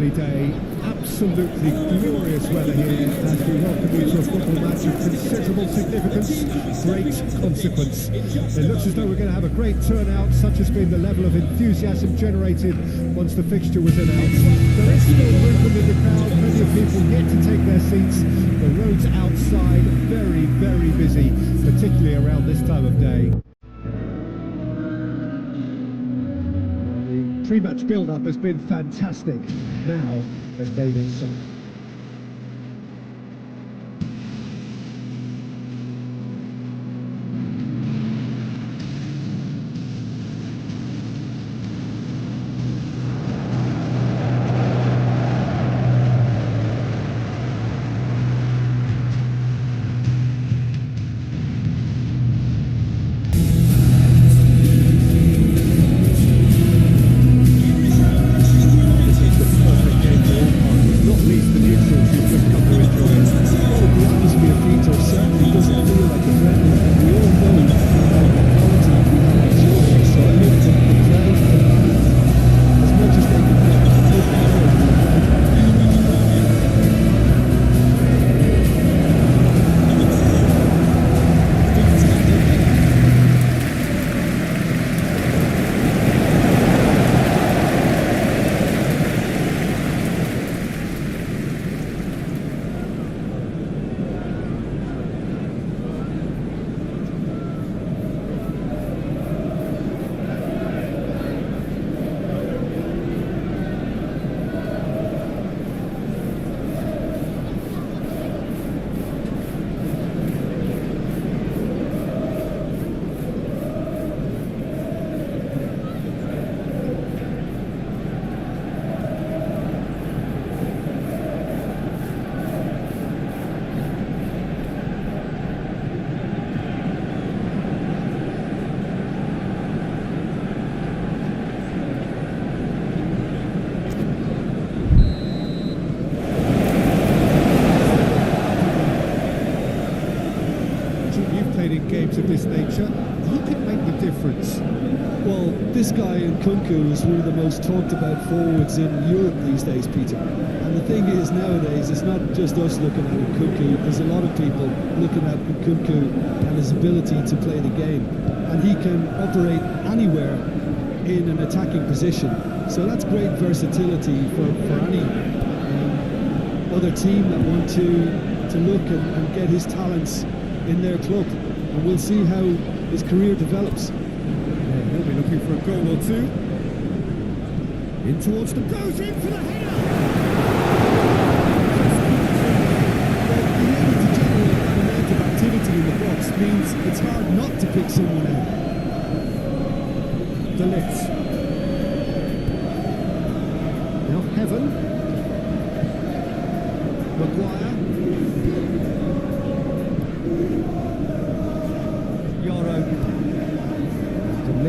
lovely day, absolutely glorious weather here as we welcome you to a football match of considerable significance, great consequence. It looks as though we're going to have a great turnout, such has been the level of enthusiasm generated once the fixture was announced. There is still movement in the crowd, plenty of people yet to take their seats. The roads outside very, very busy, particularly around this time of day. Pre-match build-up has been fantastic. Now, they're gaining some. In games of this nature, who can make the difference? Well, this guy in Kunku is one of the most talked about forwards in Europe these days, Peter. And the thing is, nowadays, it's not just us looking at Kunku. There's a lot of people looking at Kunku and his ability to play the game. And he can operate anywhere in an attacking position. So that's great versatility for any other team that want to look and get his talents in their club. And we'll see how his career develops. Yeah, he'll be looking for a goal or two. In towards the goes in for the header. Well, being able to generate that amount of activity in the box means it's hard not to pick someone out. De Ligt. Now Heaven. Maguire.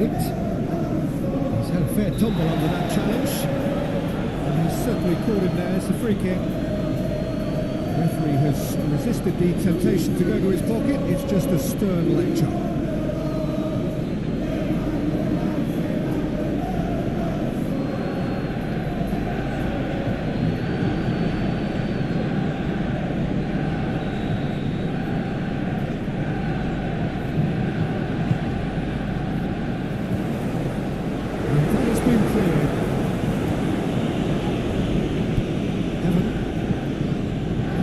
He's had a fair tumble under that challenge, and he's certainly caught him there. It's a free kick. The referee has resisted the temptation to go to his pocket. It's just a stern lecture.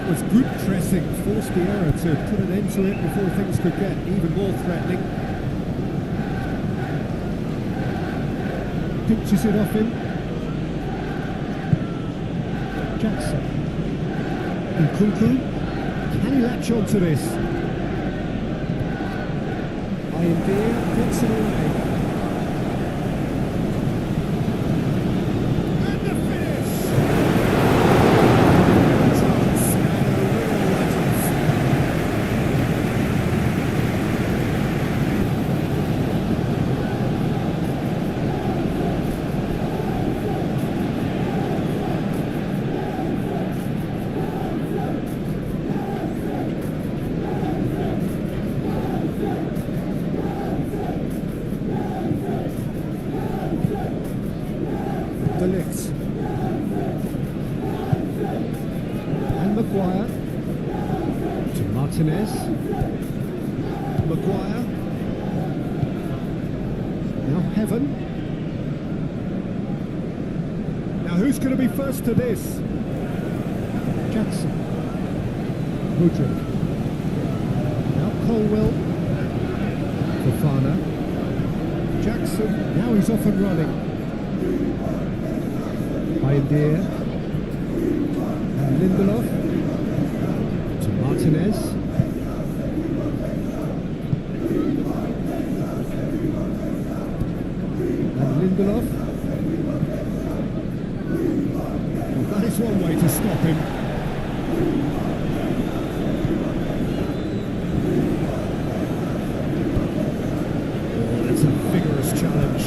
Was good pressing, forced the error to put an end to it before things could get even more threatening. Pinches it off him. Jackson. And Kunku. Can he latch on to this? Ian puts it away. Maguire. To Martinez. Maguire. Now Heaven. Now who's going to be first to this? Jackson. Mudryk. Now Colwell. Fofana. Jackson. Now he's off and running. Hawewe. And Lindelof. To Martinez. Lindelof. Well, that is one way to stop him. Oh, that's a vigorous challenge.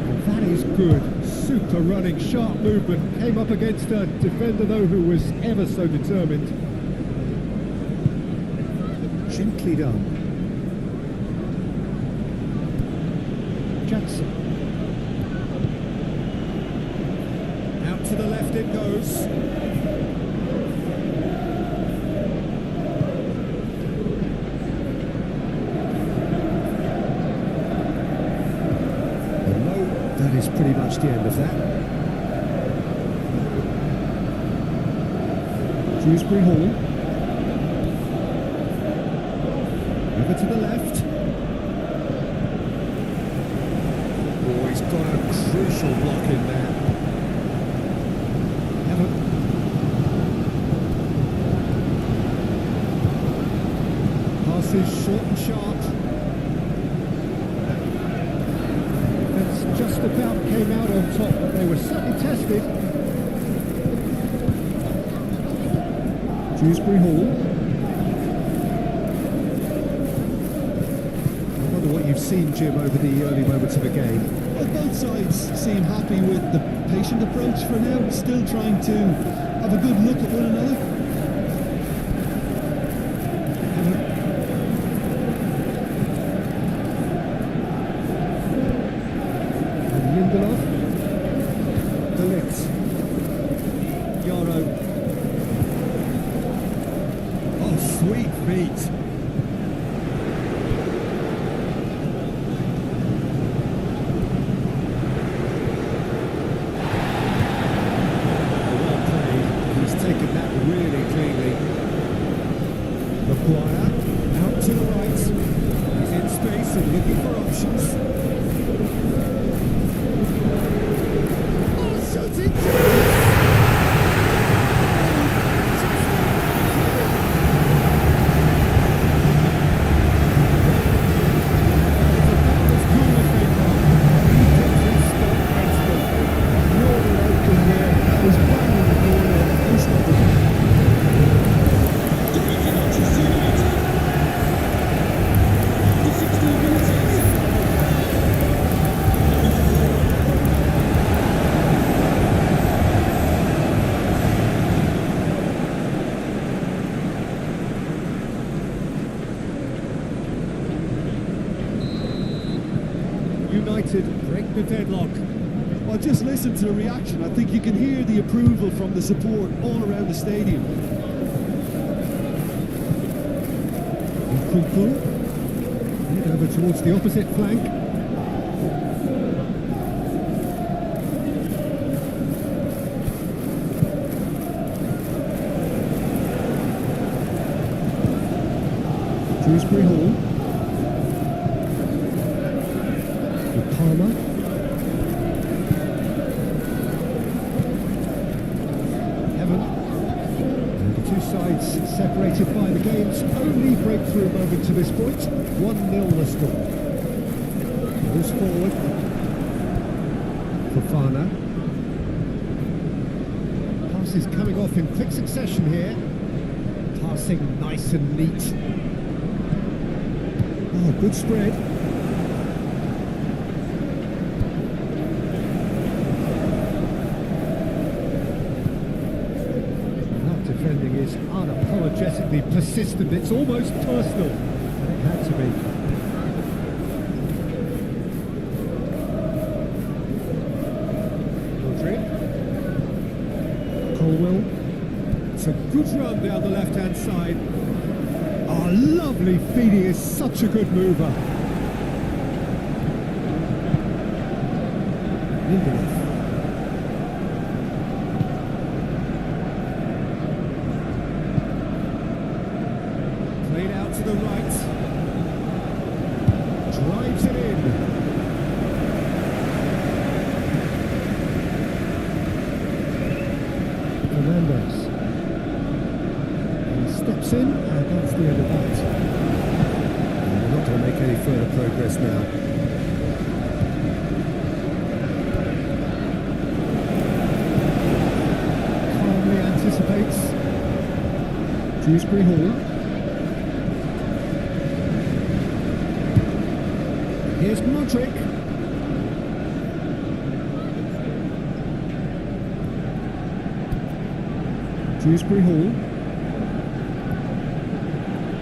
Well, that is good. Super running, sharp movement. Came up against a defender, though, who was ever so determined. Gently done. Jackson. Out to the left it goes. No, that is pretty much the end of that. Dewsbury Hall. Over to the left. Oh, he's got a crucial block in there. Evan. Passes short and sharp. That's just about came out on top, but they were certainly tested. Dewsbury Hall. I wonder what you've seen, Jim, over the early moments of the game. Well, both sides seem happy with the patient approach for now, still trying to have a good look at one another. And Lindelof. Delict. Yaro. Oh, sweet feet. Taken that really cleanly. Maguire out to the right. He's in space and looking for options. Oh, shooting! United break the deadlock. Well, just listen to the reaction. I think you can hear the approval from the support all around the stadium. Nkunku. Over towards the opposite flank. Dewsbury Hall. Palmer. Evan. And the two sides separated by the game's only breakthrough moment to this point. 1-0 the score. Goes forward. Fofana. Passes coming off in quick succession here. Passing nice and neat. Oh, good spread. Defending is unapologetically persistent. It's almost personal, and it had to be. Mudryk. Colwell. It's a good run down the left-hand side. Oh, lovely feed. He is such a good mover. Lindelof. Played out to the right. Drives it in. Fernandes. He steps in, and that's the end of that. And we're not going to make any further progress now. Calmly anticipates. Dewsbury Hall. Here's Modric. Dewsbury Hall.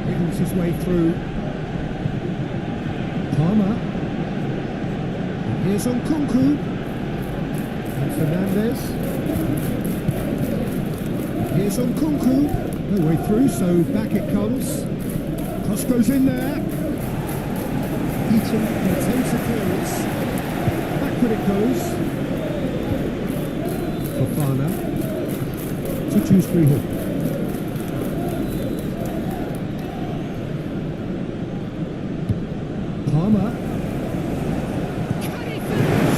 Wiggles his way through. Palmer. And here's Nkunku. And Fernandes. Here's Nkunku. No way through, so back it comes. Cross goes in there. Eaton intense clearance. Backward it goes. Fofana to Dewsbury Hall. Palmer. Can he finish?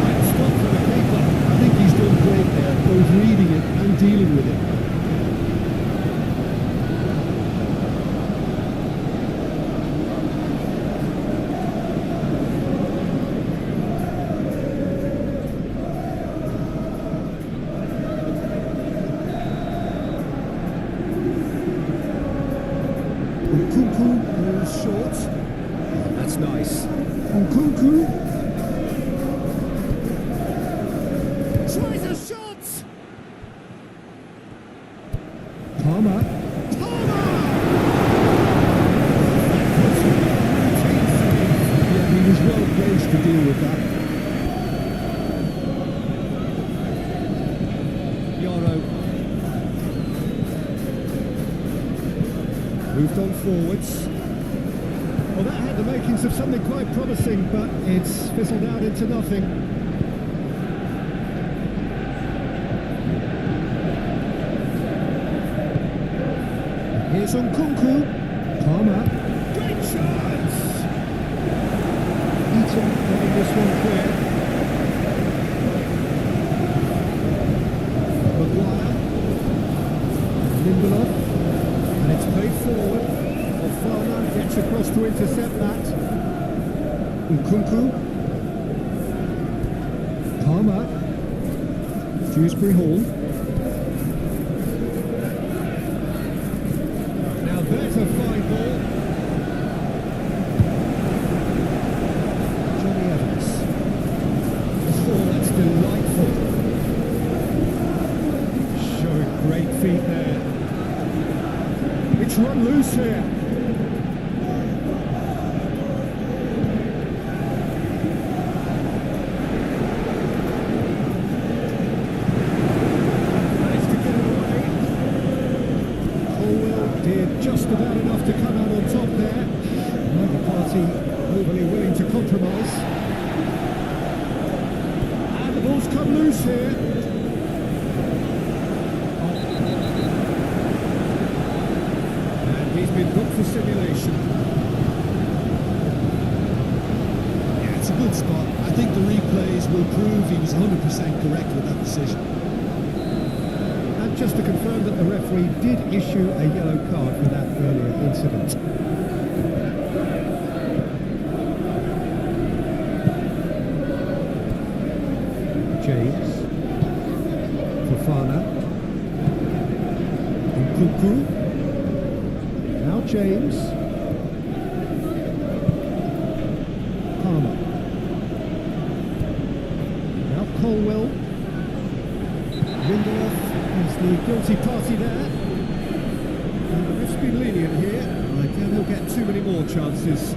Fine stop for the keeper. I think he's done great there, both reading it and dealing with it. Nkunku is short. Oh, that's nice. Nkunku Tries a shot. Palmer. Palmer! Yeah, he was well placed to deal with that. Yoro. Moved on forwards. Well, that had the makings of something quite promising, but it's fizzled out into nothing. Here's Nkunku. Palmer. Great chance! Eaton getting this one clear. Maguire. Lindelof. And it's played forward. Fofana gets across to intercept that. Nkunku. Palmer. Dewsbury Hall. Now there's a fine ball. Johnny Evans. Oh, that's delightful. Showing great feet there. It's run loose here. Managed to get it away. Hawewe did just about enough to come out on top there. Neither party overly willing to compromise. And the ball's come loose here. He's been booked for simulation. Yeah, it's a good spot. I think the replays will prove he was 100% correct with that decision. And just to confirm that the referee did issue a yellow card for that earlier incident. James. Fofana. Nkunku. Now James. Palmer. Now Colwell. Lindelof is the guilty party there. And the ref's been lenient here. I doubt he'll get too many more chances.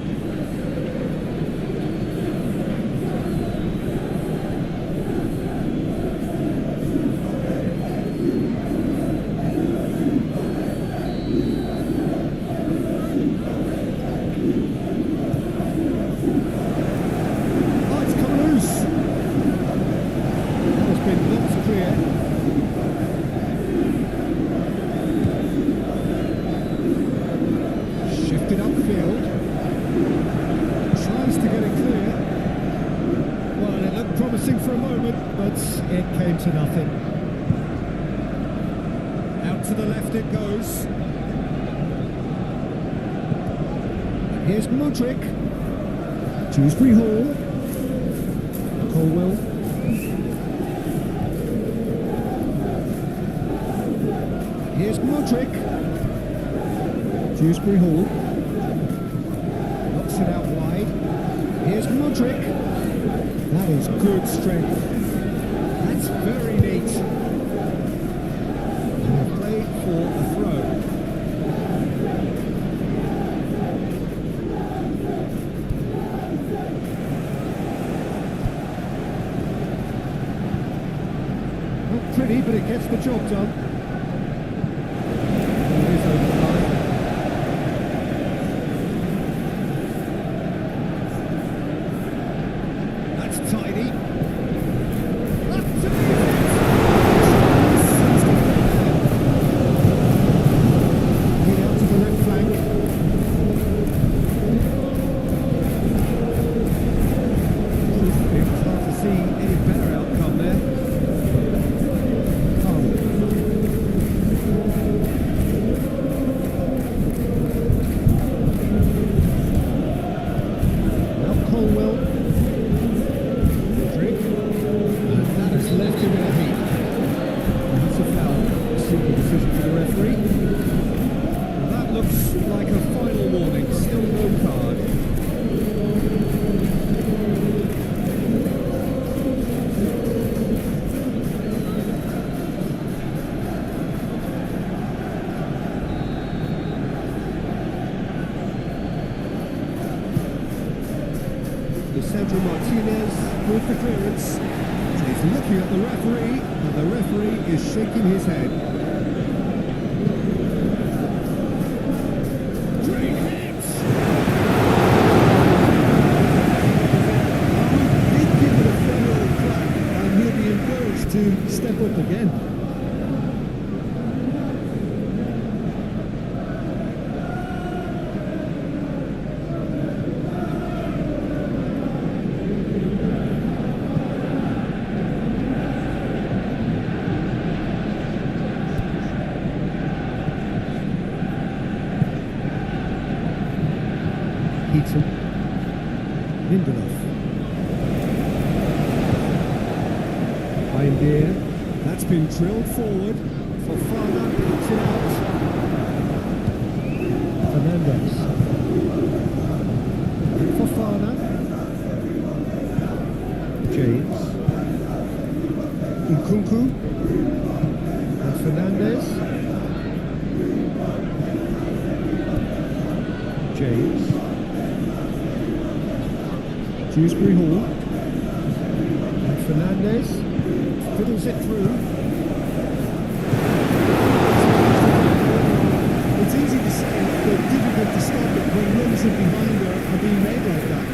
been knocked clear. Shifted upfield. Tries to get it clear. Well, it looked promising for a moment, but it came to nothing. Out to the left it goes. Here's Mudryk. Dewsbury Hall. Colwell. Here's Mudryk. Dewsbury Hall. Knocks it out wide. Here's Mudryk. That is good strength. That's very neat. And a play for a throw. Not pretty, but it gets the job done. It is over the line. That's tidy. Up to the Lead out to the left flank. It was hard to see any better outcome there. Colwell, Mudryk, and that has left him in a heap. And that's a foul. Simple decision for the referee. Well, that looks like a final warning. Still no card. Sandro Martinez with the clearance, and he's looking at the referee, and the referee is shaking his head. Great hits! He'd give it a fair old crack, and he'll be encouraged to step up again. Heaton. Lindelof. Pioneer. That's been drilled forward. Fofana picks it out. Fernandez. Fofana. James. Nkunku. And Fernandez. James. Dewsbury Hall. And Fernandez fiddles it through. It's easy to say, but difficult to stop it when runs in behind are being made like that.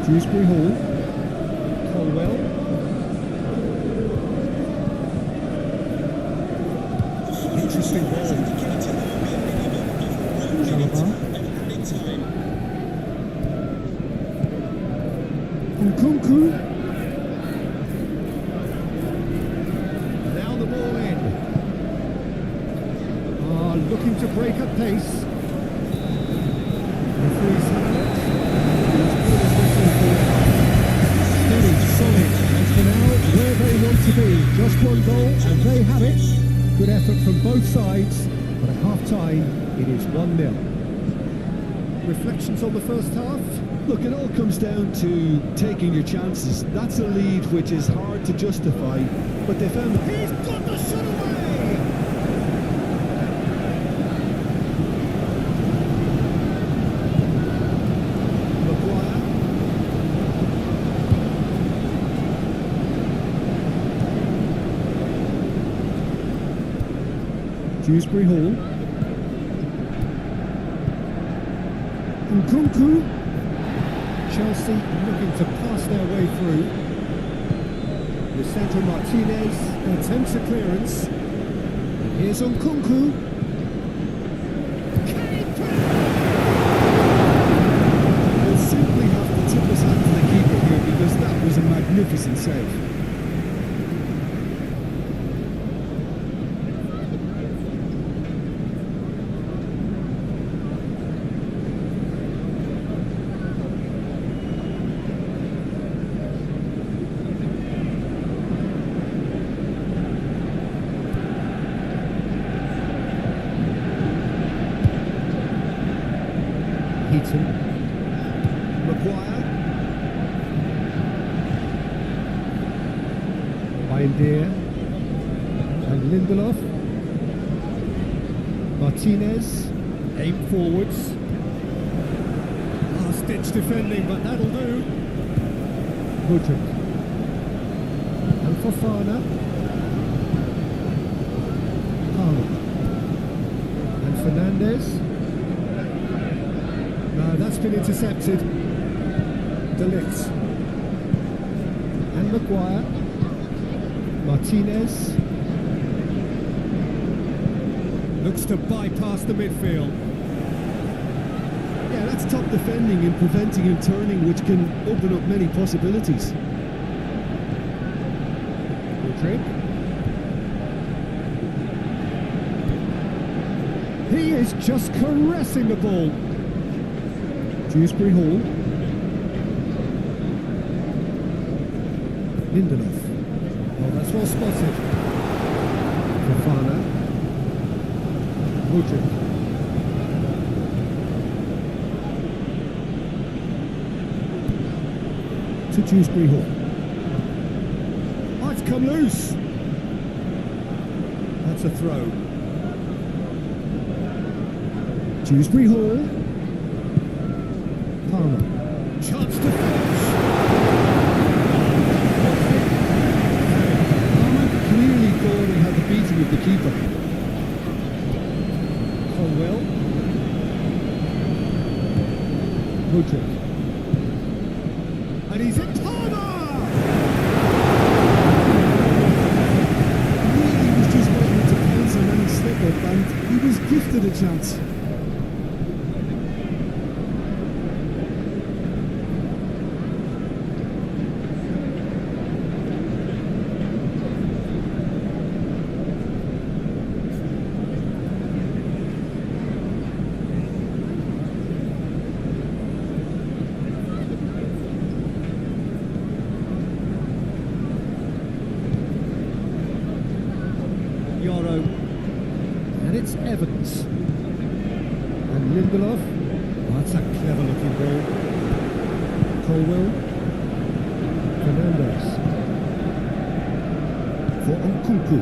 Dewsbury Hall. Colwell. Interesting ball. Calabar. Nkunku. Now the ball in. Looking to break at pace. Referee's had it. Steady, solid, and for now, where they want to be. Just one goal, and they have it. Good effort from both sides, but at half-time, it is 1-0. Reflections on the first half? Look, it all comes down to taking your chances. That's a lead which is hard to justify, but they found... He's got the shot away! Dewsbury Hall. Nkunku. Chelsea looking to pass their way through. Lisandro Martinez attempts a clearance. And here's Nkunku. He'll simply have to tip his hand to the keeper here because that was a magnificent save. Maguire. Deer and Lindelof. Martinez, aim forwards. Last-ditch defending, but that'll do. Mudryk. And Fofana. Palmer. And Fernandes. No, that's been intercepted. De Ligt. And Maguire. Martinez looks to bypass the midfield. Yeah, that's top defending and preventing him turning, which can open up many possibilities. Mudryk. He is just caressing the ball. Dewsbury Hall. Lindelof. Oh, that's well spotted. Fofana. Mudryk. To Dewsbury Hall. Oh, it's come loose. That's a throw. Dewsbury Hall. Palmer. Chance to finish. Thought he had the beating of the keeper. Colwell. Mudryk. And he's in Palmer! Really, he was just waiting to pounce on any slip up, and he was gifted a chance. And it's Evans. And Lindelof. Oh, that's a clever looking ball. Colwell. Fernandes. For Nkunku.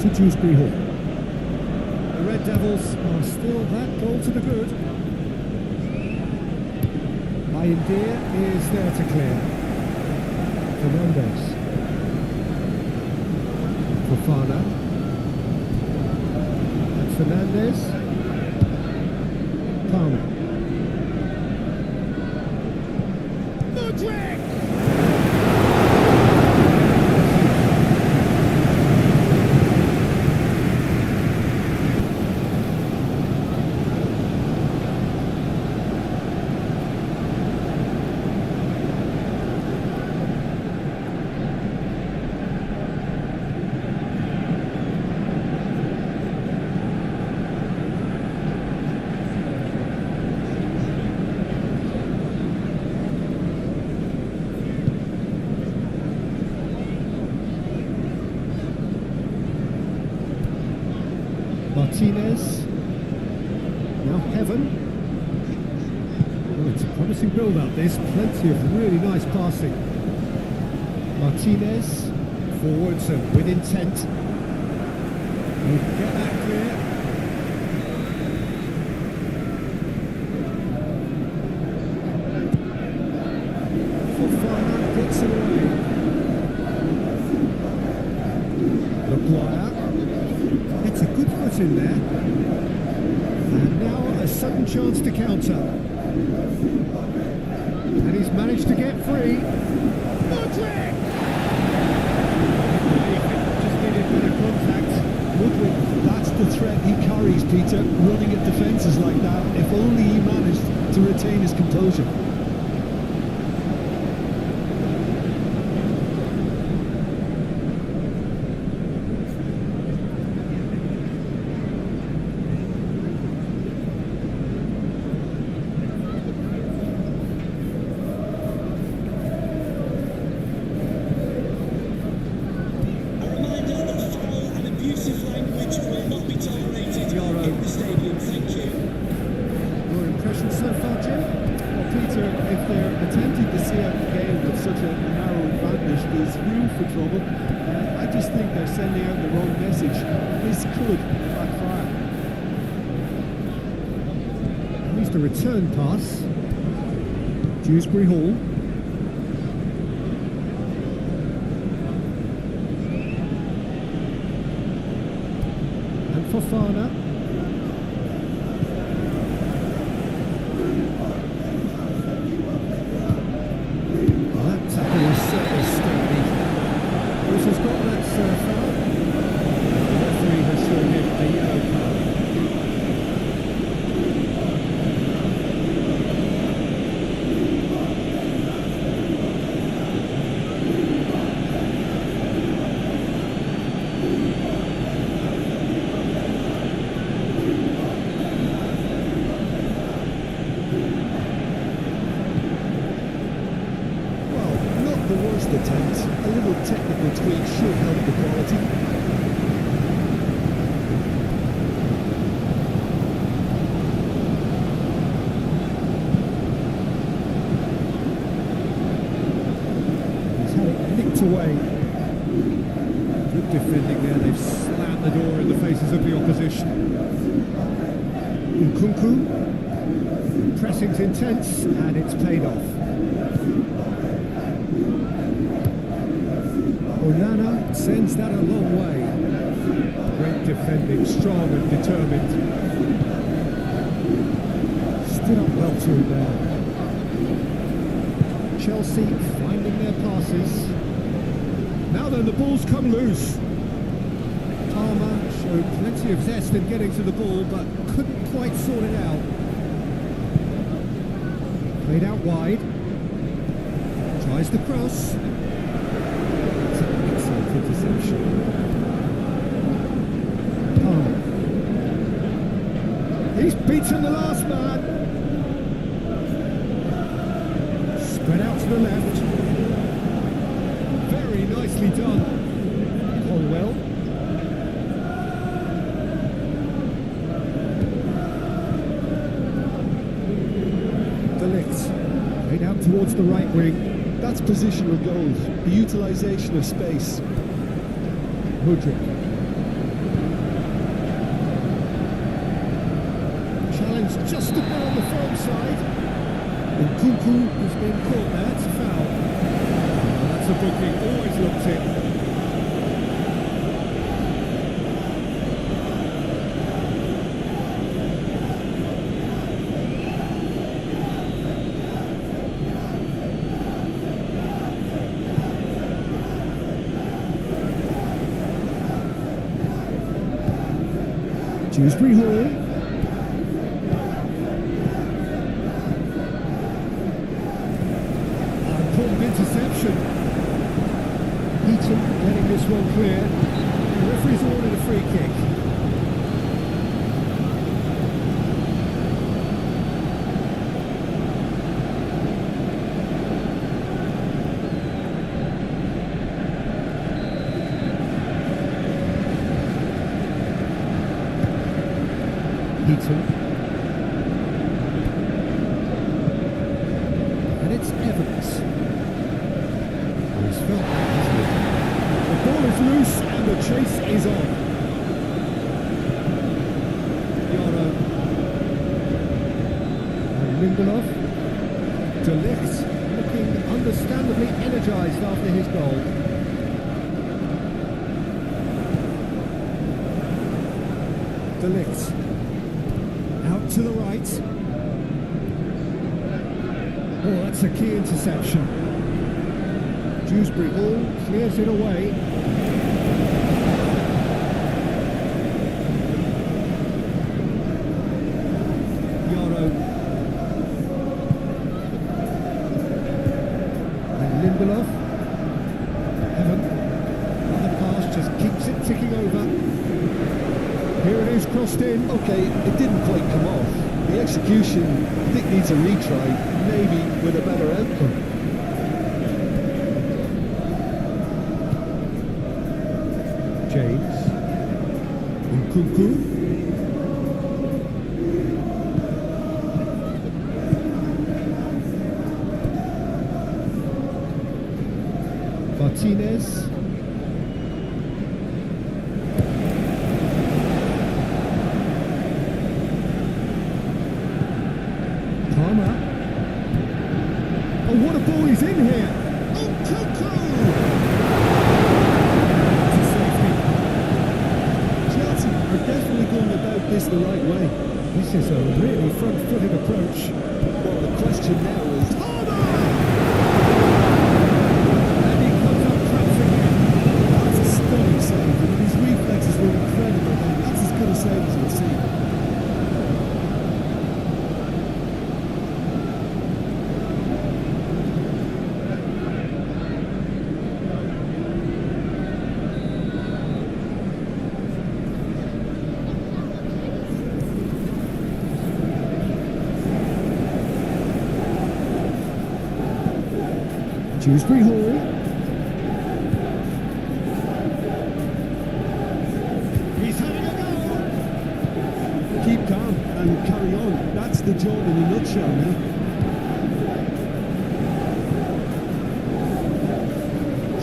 To Dewsbury Hall. The Red Devils are still that goal to the good. Deer is there to clear. Fernandes. Fofana. And Fernandes. Palmer. Mudryk! Martinez. Now Heaven. Oh, it's a promising build-up this. Plenty of really nice passing. Martinez. Forwards and with intent. We'll get that clear. Fofana gets it away. Maguire. It's a good foot in there. And now a sudden chance to counter. And he's managed to get free. Mudryk! Just needed better contact. Mudryk, that's the threat he carries, Peter, running at defences like that. If only he managed to retain his composure. There's room for trouble. I just think they're sending out the wrong message. This could backfire. Here's the return pass. Dewsbury Hall. And Fofana. The worst attempt, a little technical tweak should help the quality. He's had it nicked away. Good defending there, they've slammed the door in the faces of the opposition. Nkunku, pressing's intense and it's paid off. Onana sends that a long way. Great defending, strong and determined. Stood up well to him there. Chelsea finding their passes. Now then, the ball's come loose. Palmer showed plenty of zest in getting to the ball, but couldn't quite sort it out. Played out wide. Tries the cross. Interception. Palmer. He's beaten the last man. Spread out to the left. Very nicely done. Hawewe. Played out towards the right wing. That's positional goals, the utilisation of space. Mudryk. Challenge just about on the firm side. Nkunku has been caught there. It's a foul. Oh, that's a booking. Always looked in. Dewsbury Hall. Important interception. Heaton getting this one clear. The referee's awarded a free kick. Heaton. And it's Evans. He's felt that, hasn't he? The ball is loose and the chase is on. Yaro. And Lindelof. De Ligt looking understanding. apologised after his goal. De Ligt. Out to the right. Oh, that's a key interception. Dewsbury Hall clears it away. Yarrow. And Lindelof. Heaven. The pass just keeps it ticking over. Here it is, crossed in. Okay, it didn't quite come off. The execution, I think, needs a retry, maybe with a better outcome. James. Nkunku. Martinez. Palmer. Oh, what a ball he's in here! Oh, Nkunku! To safety. Chelsea are definitely going about this the right way. This is a really front-footed approach. Well, the question now is... And he comes up traps again. That's a stunning save. I mean, his reflexes were incredible. And that's as good a save as you'll see. Dewsbury Hall. He's having a go. Keep calm and carry on. That's the job in a nutshell now.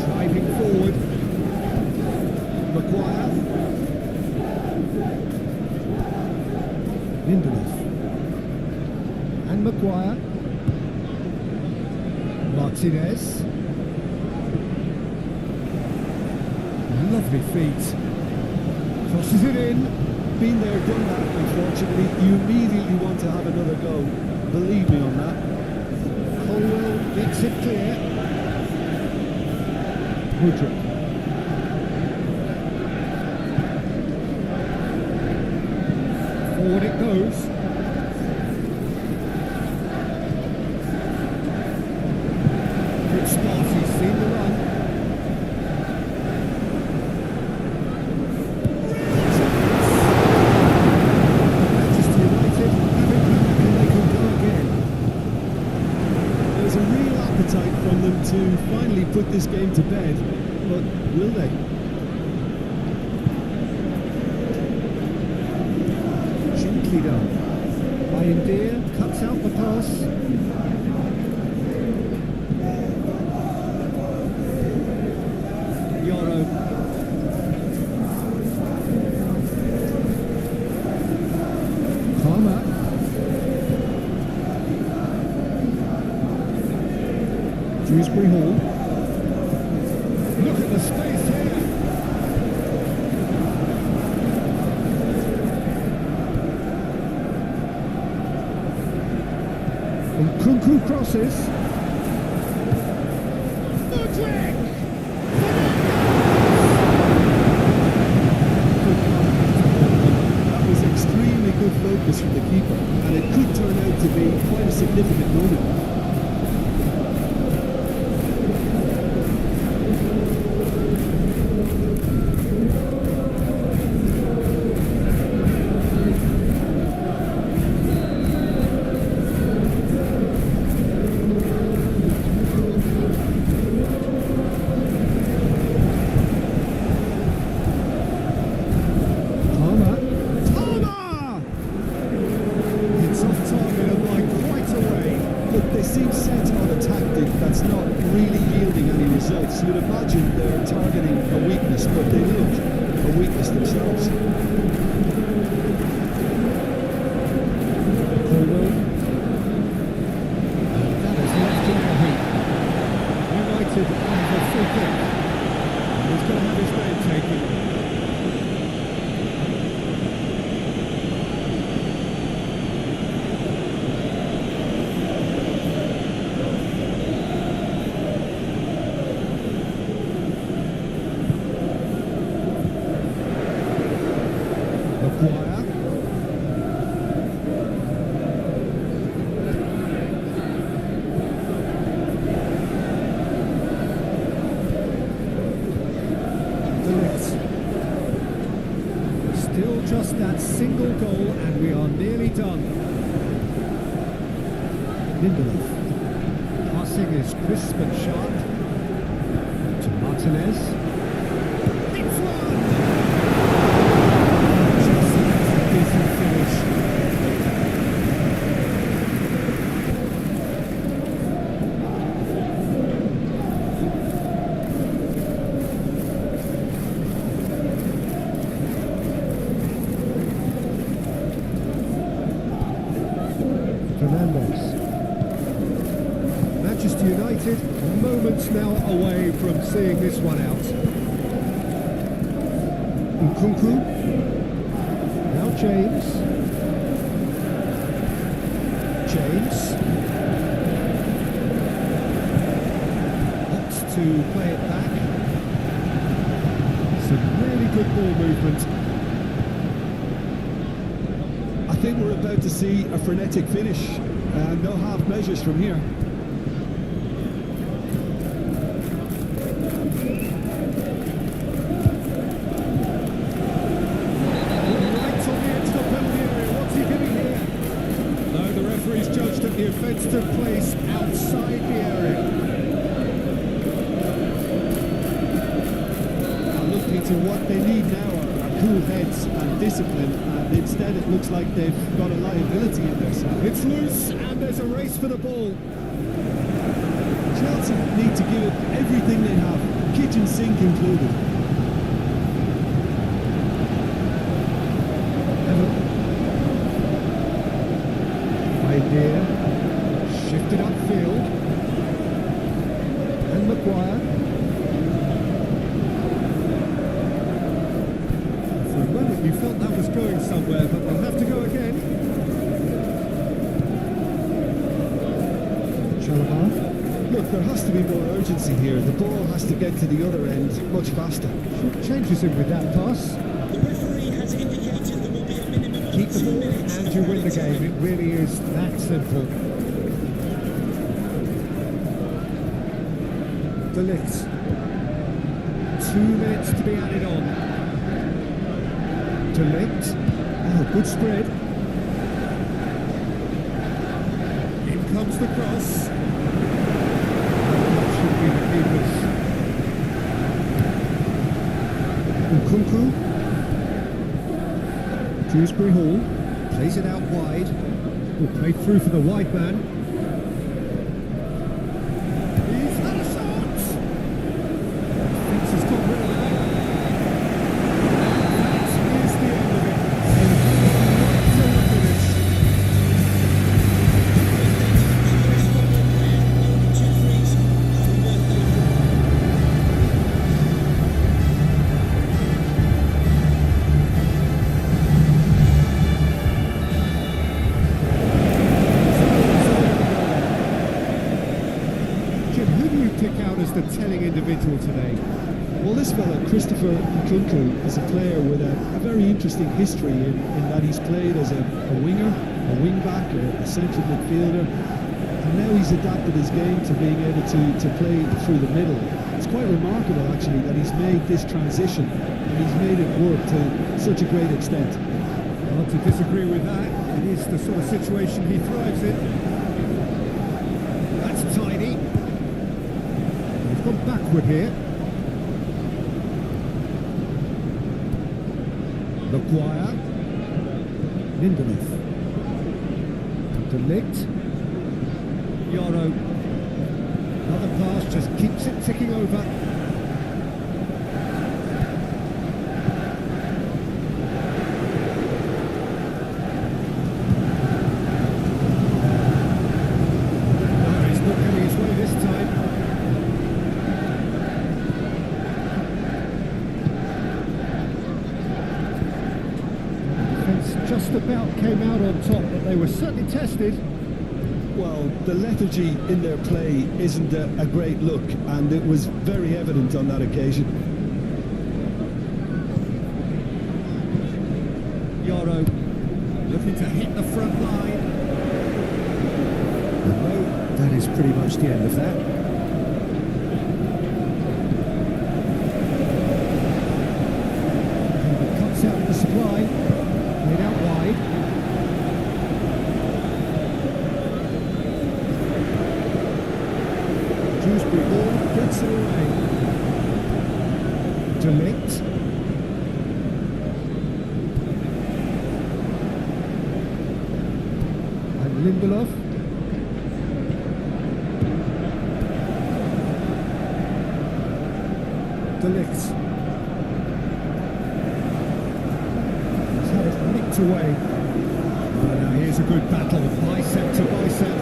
Driving forward. Maguire. Lindelof. And Maguire. Martinez. Lovely feet. Crosses it in. Been there, done that, unfortunately. You immediately want to have another go. Believe me on that. Hawewe makes it clear. Woodruff. Forward it goes. Good start, he's seen the run. Manchester United have it back and they can go again. There's a real appetite from them to finally put this game to bed, but will they? Gently done. By India, cuts out the pass. Yarrow. Palmer. Dewsbury Hall. Look at the space here. Nkunku crosses. That was extremely good focus from the keeper, and it could turn out to be quite a significant moment. They seem set on a tactic that's not really yielding any results. You'd imagine they're targeting a weakness, but they look a weakness themselves. That has left him a heap. of the free kick. And he's going to have his name taken. Still just that single goal and we are nearly done. Lindelof. Passing is crisp and sharp. To Martinez. It's one! Just a decent finish. Manchester United, moments now away from seeing this one out. Nkunku. Now James. Opts to play it back. Some really good ball movement. I think we're about to see a frenetic finish. No half measures from here. The offence took place outside the area. And look, Peter, what they need now are cool heads and discipline, and instead it looks like they've got a liability in their side. It's loose, and there's a race for the ball. Chelsea need to give it everything they have, kitchen sink included. Idea. Shifted upfield. And Maguire. For a moment you felt that was going somewhere, but they'll have to go again. Chalobah. Look, there has to be more urgency here. The ball has to get to the other end much faster. Changes him with that pass. The referee has indicated there will be a minimum of Keep the ball and you win the game. It really is that simple. De Ligt. 2 minutes to be added on. De Ligt. Oh, good spread. In comes the cross. That should be the keepers. Nkunku. Dewsbury Hall. Plays it out wide. Will play through for the wide man. As the telling individual today? Well, this fella, Christopher Nkunku, is a player with a very interesting history in that he's played as a winger, a wing-back, a central midfielder, and now he's adapted his game to being able to play through the middle. It's quite remarkable, actually, that he's made this transition and he's made it work to such a great extent. Not to disagree with that. It is the sort of situation he thrives in. That's tidy. Gone backward here. Maguire. Lindelof. De Ligt. Yoro. Another pass, just keeps it ticking over. they were certainly tested. Well, the lethargy in their play isn't a great look, and it was very evident on that occasion. Yoro looking to hit the front line. No, that is pretty much the end of that. He cuts out the supply, played out wide. Dewsbury ball gets it away. Delict. And Lindelof. Delict. He's had it nicked away. Oh, now here's a good battle, bicep to bicep.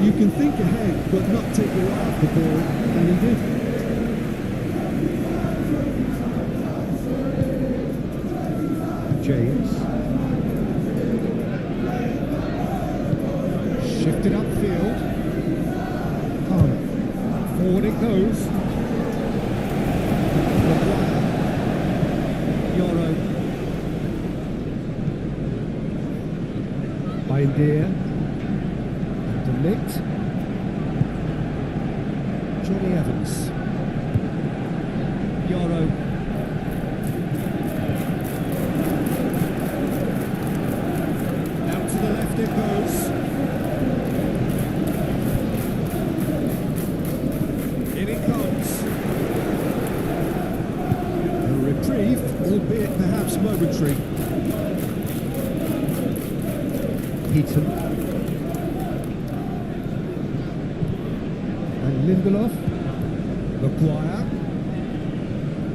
You can think ahead, but not take your eye off the ball, and he did. James. Shifted upfield. Palmer. Forward it goes. Maguire. Yoro. Baindia. Delict. Johnny Evans. Yoro. Out to the left it goes. In it comes. A reprieve, albeit perhaps momentary. Heaton. And Lindelof. Maguire.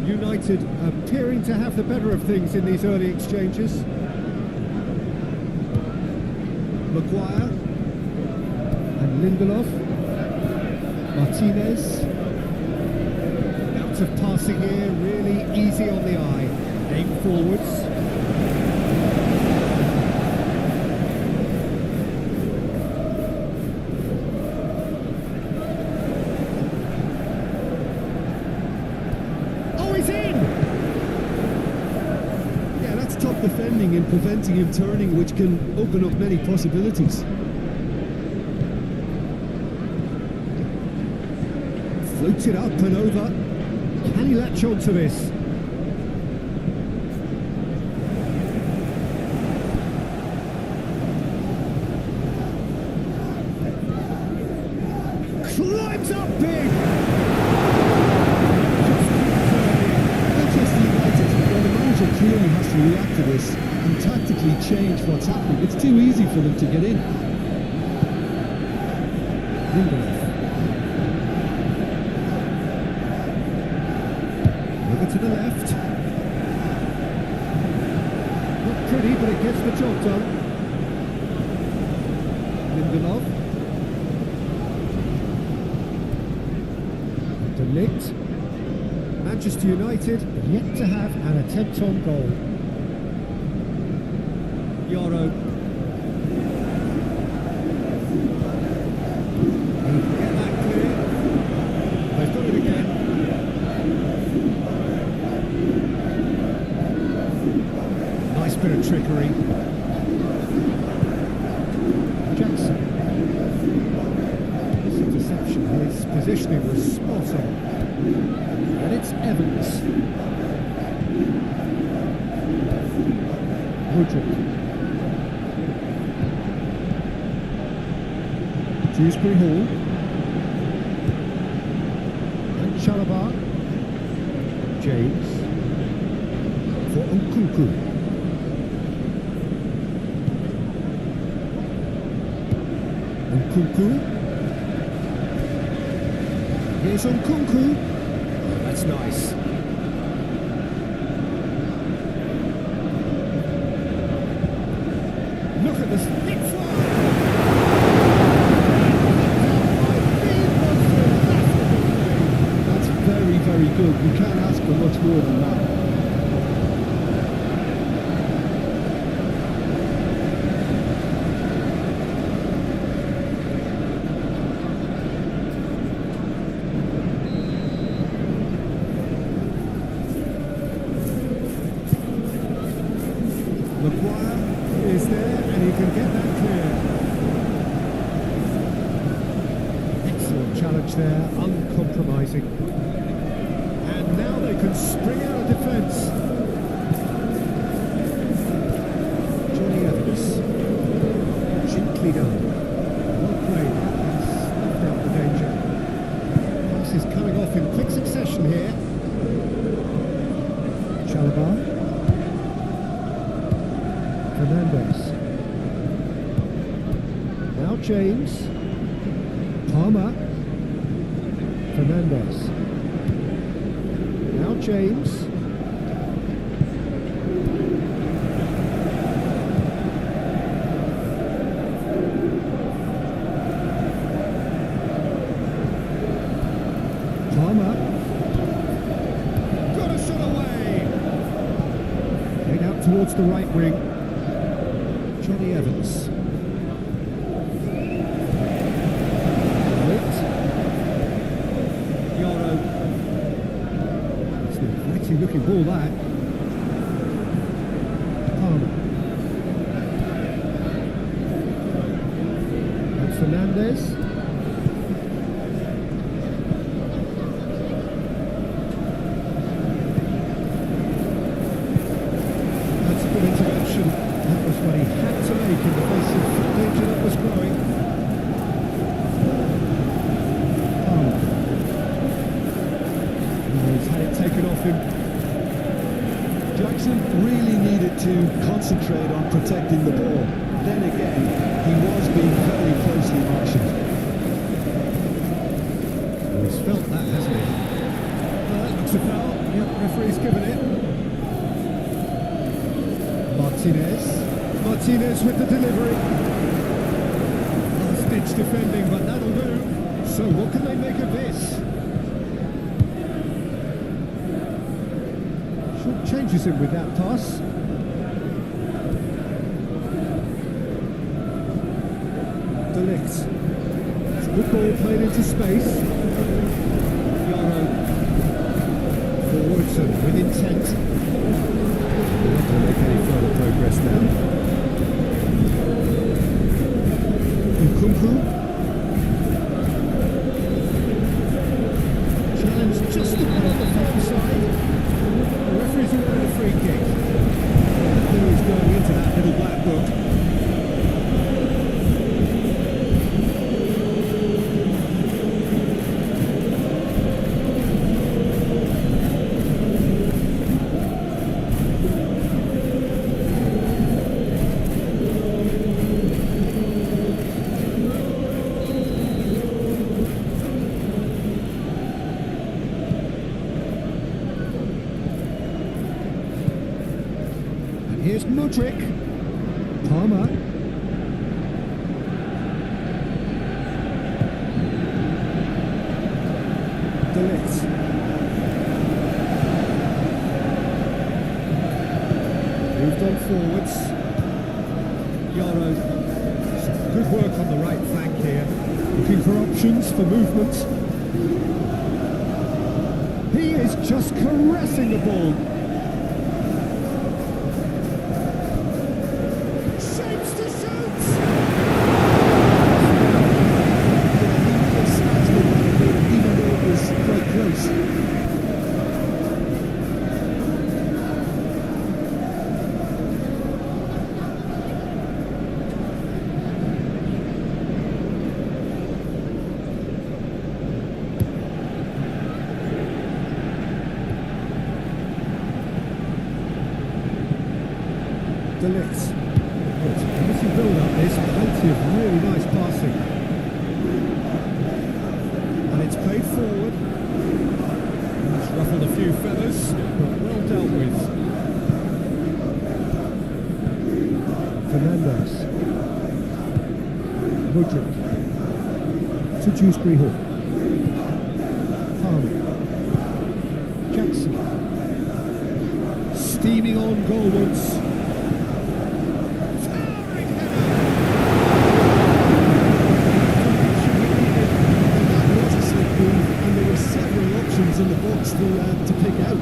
United appearing to have the better of things in these early exchanges. Maguire. And Lindelof. Martinez. Out of passing here, really easy on the eye. Aim forwards. Defending and preventing him turning, which can open up many possibilities. Floats it up and over. Can he latch on to this? Climbs up big! Clearly has to react to this and tactically change what's happening. It's too easy for them to get in. Lindelof. Over to the left. Not pretty, but it gets the job done. Lindelof. Delict. Manchester United yet to have an attempt on goal. Yoro. Get that clear. They've got it again. Nice bit of trickery. Jackson. This interception, his positioning was spot on. And it's Evans. Woodruff. Dewsbury Hall. And Chalabar. James. For Nkunku. Nkunku. Here's Nkunku. Oh, that's nice. Look at this hit fly. That's very, very good. You can't ask for much more than that. Maguire is there, and he can get that clear. Excellent challenge there, uncompromising. And now they can spring out of defence. Johnny Evans. Gently done. Well played. Snuffed out the danger. Pass is coming off in quick succession here. Chalabar. Fernandez. Now James. Palmer. Fernandez. Now James. Palmer. Got a shot away. Played out towards the right wing. Johnny Evans. Witt. Yoro. It's an inviting looking ball, that. Palmer. And Fernandez. That's a good intervention. That was what he had to make in the face of danger that was growing. He's had it taken off him. Jackson really needed to concentrate on protecting the ball. Then again, he was being very closely marshalled. Well, he's felt that, hasn't he? Well, that looks a foul. Yep, referee's given it. Martinez with the delivery. Last-ditch defending, but that'll do. So what can they make of this? Short changes him with that pass. De Ligt. It's a good ball played into space. Yoro. Forwards and with intent. Not going to make any further progress now. Nkunku. Challenge just about on the far side. The referee's awarded a free kick. Who is going into that little black book? Here's Mudryk. Palmer. De Ligt. Moved on forwards. Yoro. Some good work on the right flank here. Looking for options for movement. He is just caressing the ball. De Ligt. Promising build-up, there's plenty of really nice passing. And it's played forward. It's ruffled a few feathers, but well dealt with. Fernandez. Mudryk. To Dewsbury Hall. Palmer. steaming on goalwards. That was a slick move, and there were several options in the box to pick out.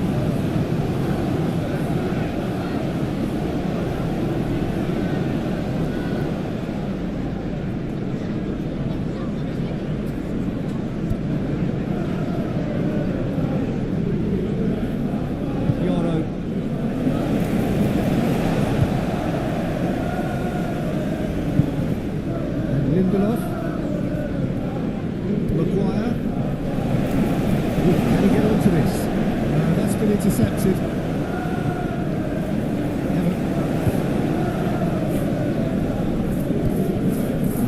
Lindelof. Maguire. Ooh, can he get onto this? That's been intercepted.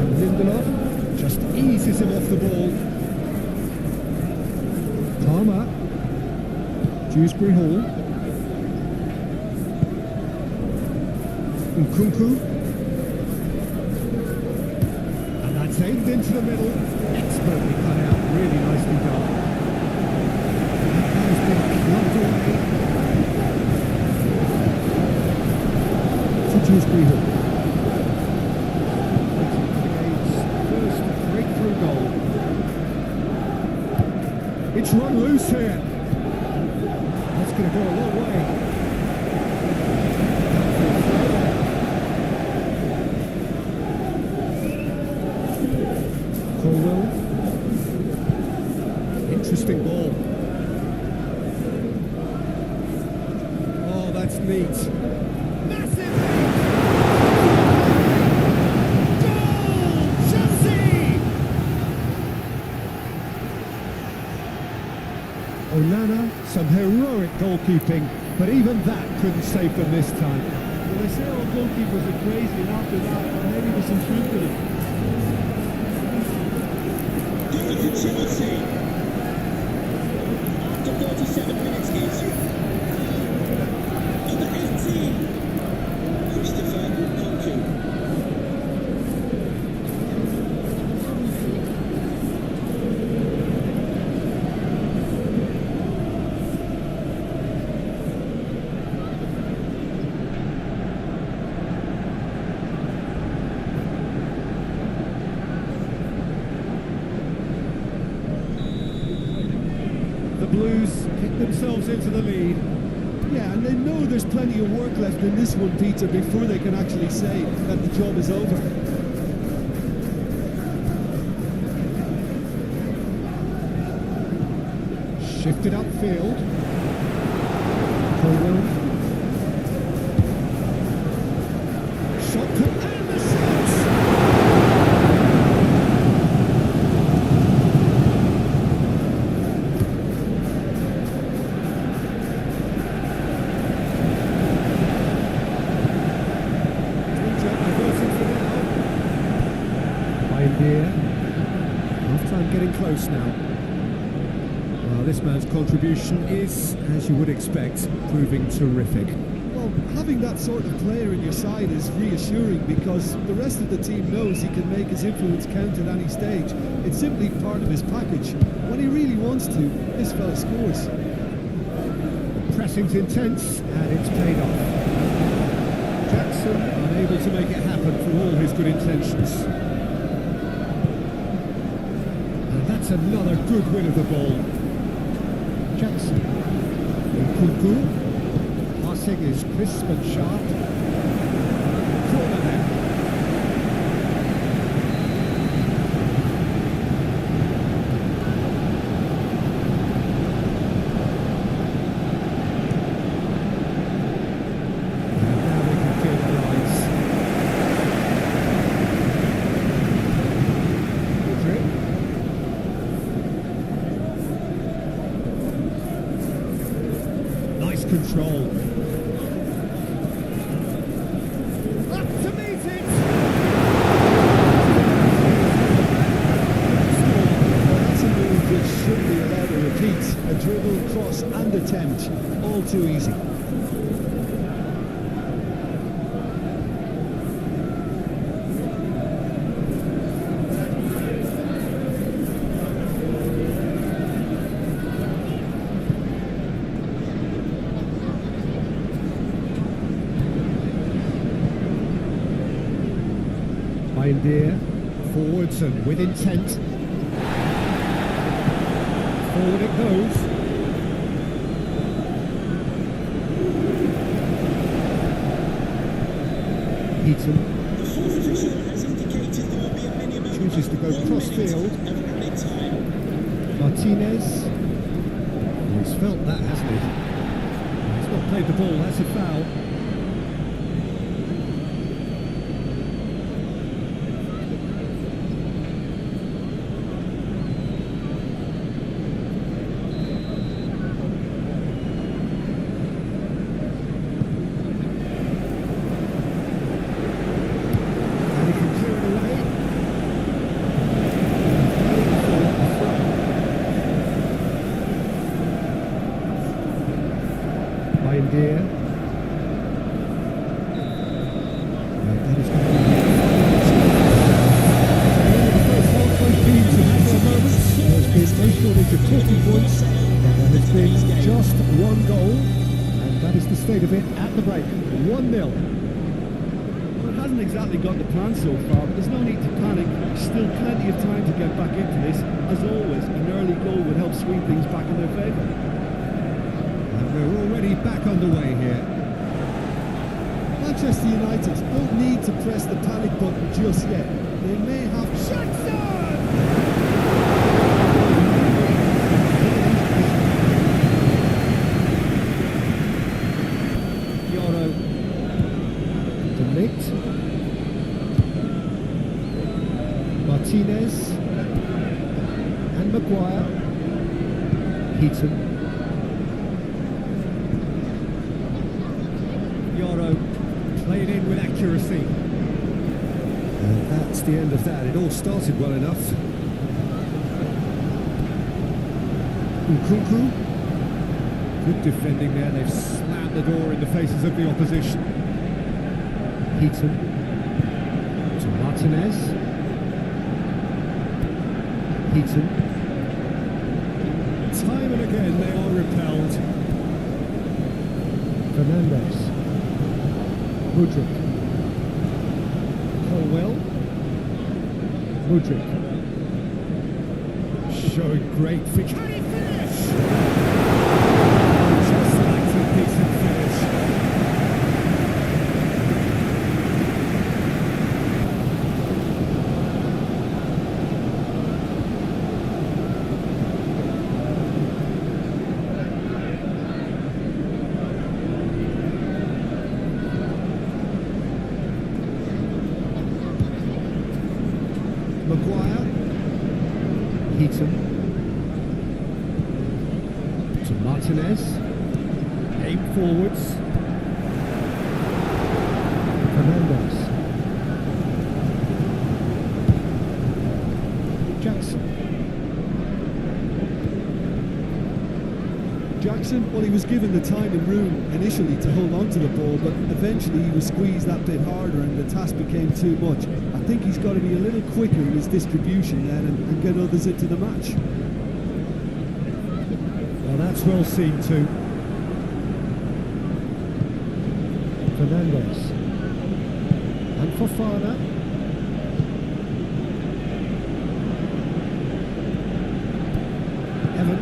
And Lindelof just eases him off the ball. Palmer. Dewsbury Hall. Nkunku. Aimed into the middle, expertly cut out, really nicely done. That has been clubbed away to Dewsbury Hall. First breakthrough goal. It's run loose here. That's going to go a long way. Interesting ball. Oh, that's neat. Massive! Goal! Chelsea! Onana, some heroic goalkeeping, but even that couldn't save them this time. Well, they say all goalkeepers are crazy, and after that, maybe there's some truth in it. Goal for Chelsea. After 47 minutes is number 18, Christopher Nkunku. Blues kick themselves into the lead. Yeah, and they know there's plenty of work left in this one, Peter, before they can actually say that the job is over. Shifted upfield. Colwell. Shot to and the shot! Here. Half-time getting close now. Well, this man's contribution is, as you would expect, proving terrific. Well, having that sort of player in your side is reassuring because the rest of the team knows he can make his influence count at any stage. It's simply part of his package. When he really wants to, this fella scores. The pressing's intense and it's paid off. Jackson unable to make it happen for all his good intentions. That's another good win of the ball. Jackson. Nkunku. Passing is crisp and sharp. Corner then. And now they can feel the lights. Control. Up to meet it! That's a move which should be allowed to repeat. A dribble, cross and attempt. All too easy. Deer, forwards and with intent. Forward it goes. Heaton. The fourth official has indicated there will be a minimum Chooses to go of 1 cross-field. minute of added time. Martinez. He's felt that, hasn't he? He's not played the ball, that's a foul. And he can clear it away. Deer. That is going to be the first half. Both teams have had their moments. There's been no shortage of talking points, but there has been just one goal, and that is the state of it at the break. 1-0. Well, it hasn't exactly got the plan so far, but there's no need to panic. Still plenty of time to get back into this. As always, an early goal would help swing things back in their favour. We're already back underway here. Manchester United don't need to press the panic button just yet. They may have shots on! Yoro. Delict. Martinez. And Maguire. Heaton. Yoro played in with accuracy. And that's the end of that. It all started well enough. Nkunku. Good defending there. They've slammed the door in the faces of the opposition. Heaton. To Martinez. Heaton. Time and again they are repelled. Fernandez. Mudryk. Colwell. Mudryk. Showing great finish. Can he finish? Just like a decent finish. Maguire. Heaton. To Martinez. Aim forwards. Fernandez. Jackson, well, he was given the time and room initially to hold on to the ball, but eventually he was squeezed that bit harder and the task became too much. I think he's got to be a little quicker in his distribution then and get others into the match. Well, that's well seen too. Fernandez. And Fofana. Evan.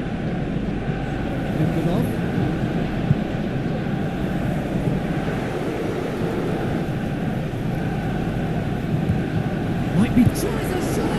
Lindelof. Might be tries a shot.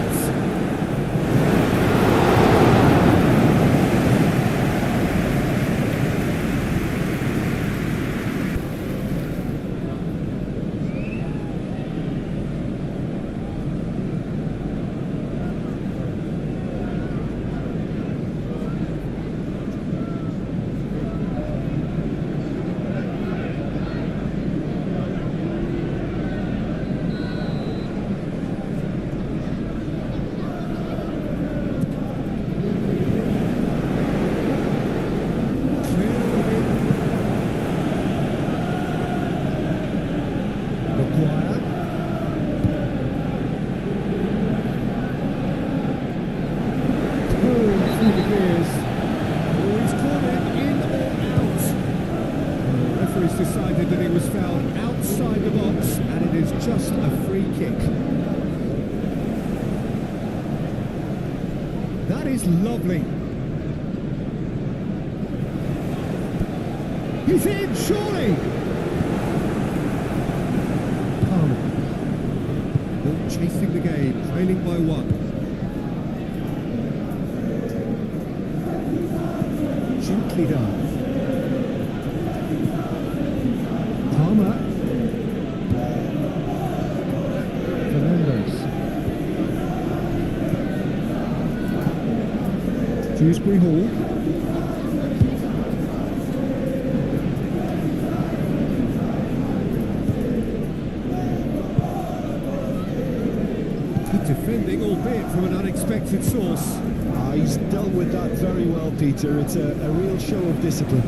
Decided that he was fouled outside the box, and it is just a free kick. That is lovely. He's in, surely! Palmer. All chasing the game, trailing by one. Gently done. Palmer. Fernandez. Dewsbury Hall. Good defending, albeit from an unexpected source. He's dealt with that very well, Peter. It's a real show of discipline.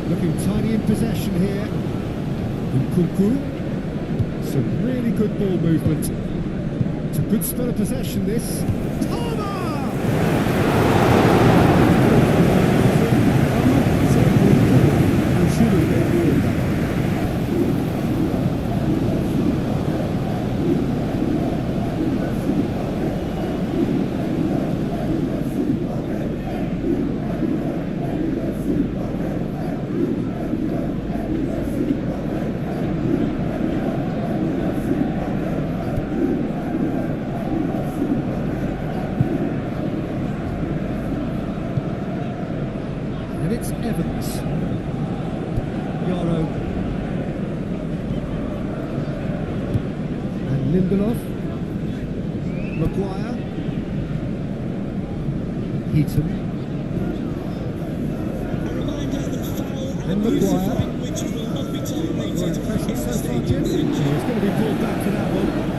Looking tidy in possession here. Nkunku. Some really good ball movement. It's a good spell of possession, this. And it's Evans. Yarrow. And Lindelof. Maguire. Heaton. And Maguire. which will not be tolerated. Pressure so far, Jim. He's going to be pulled back to that one.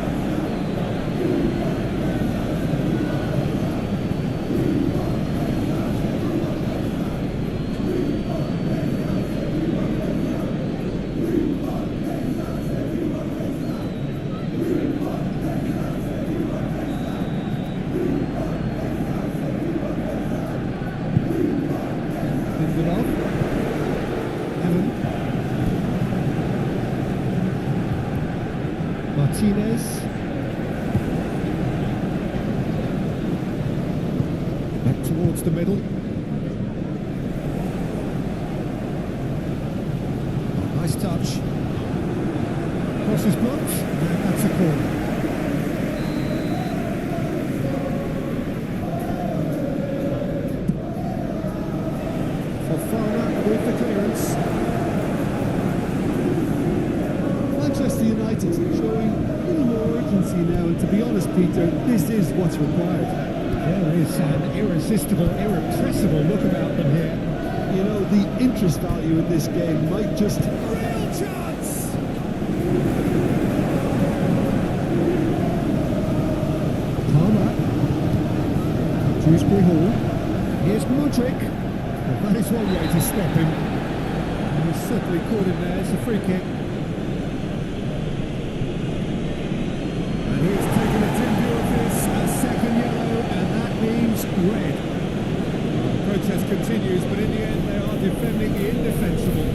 Martinez. Back towards the middle. Nice touch. Cross is blocked, and that's a corner. Fofana with the clearance. Manchester United showing a little more urgency now, and to be honest, Peter, this is what's required. There is an irresistible, irrepressible look about them here. You know, the interest value in this game might just... Real chance! Palmer. Dewsbury Hall. Here's Modric. Well, that is one way to stop him. And he's certainly caught him there. It's a free kick. And he's taken a dim view of this, a second yellow, and that means red. The protest continues, but in the end they are defending the indefensible.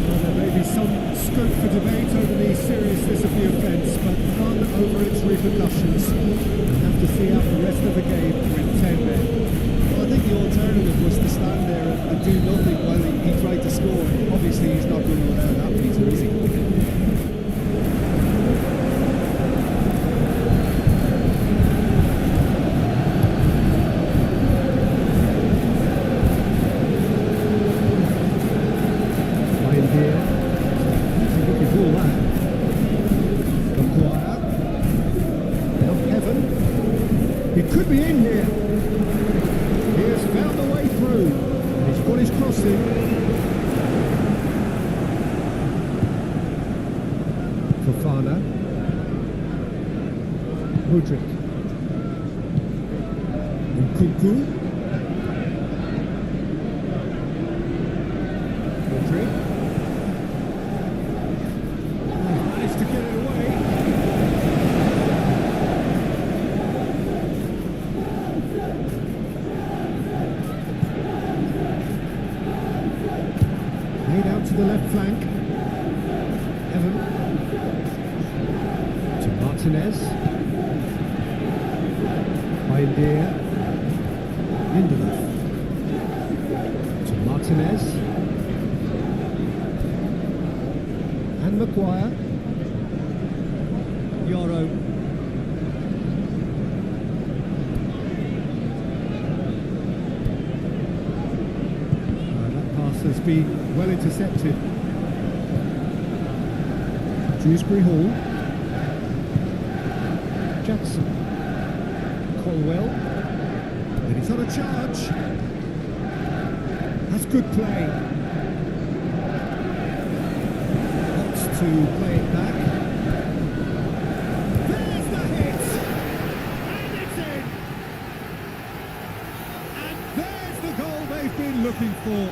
Well, there may be some scope for debate over the seriousness of the offence, but none over its repercussions. We'll have to see out the rest of the game with 10 men. Well, I think the alternative was to stand there and do nothing while he tried to score. Obviously, he's not going to allow that, Peter, is he? He could be in here. He has found a way through. He's got his crossing. Fofana. Modric. Nkunku. Modric. Managed to get it away. Made out to the left flank. Evan. To Martinez. Martinez. Pioneer. Lindelof. To Martinez. And Maguire. Yoro. That pass has been well intercepted. Dewsbury Hall. Jackson. Colwell. And he's on a charge. That's good play. Wants to play it back. There's the hit! And it's in! And there's the goal they've been looking for.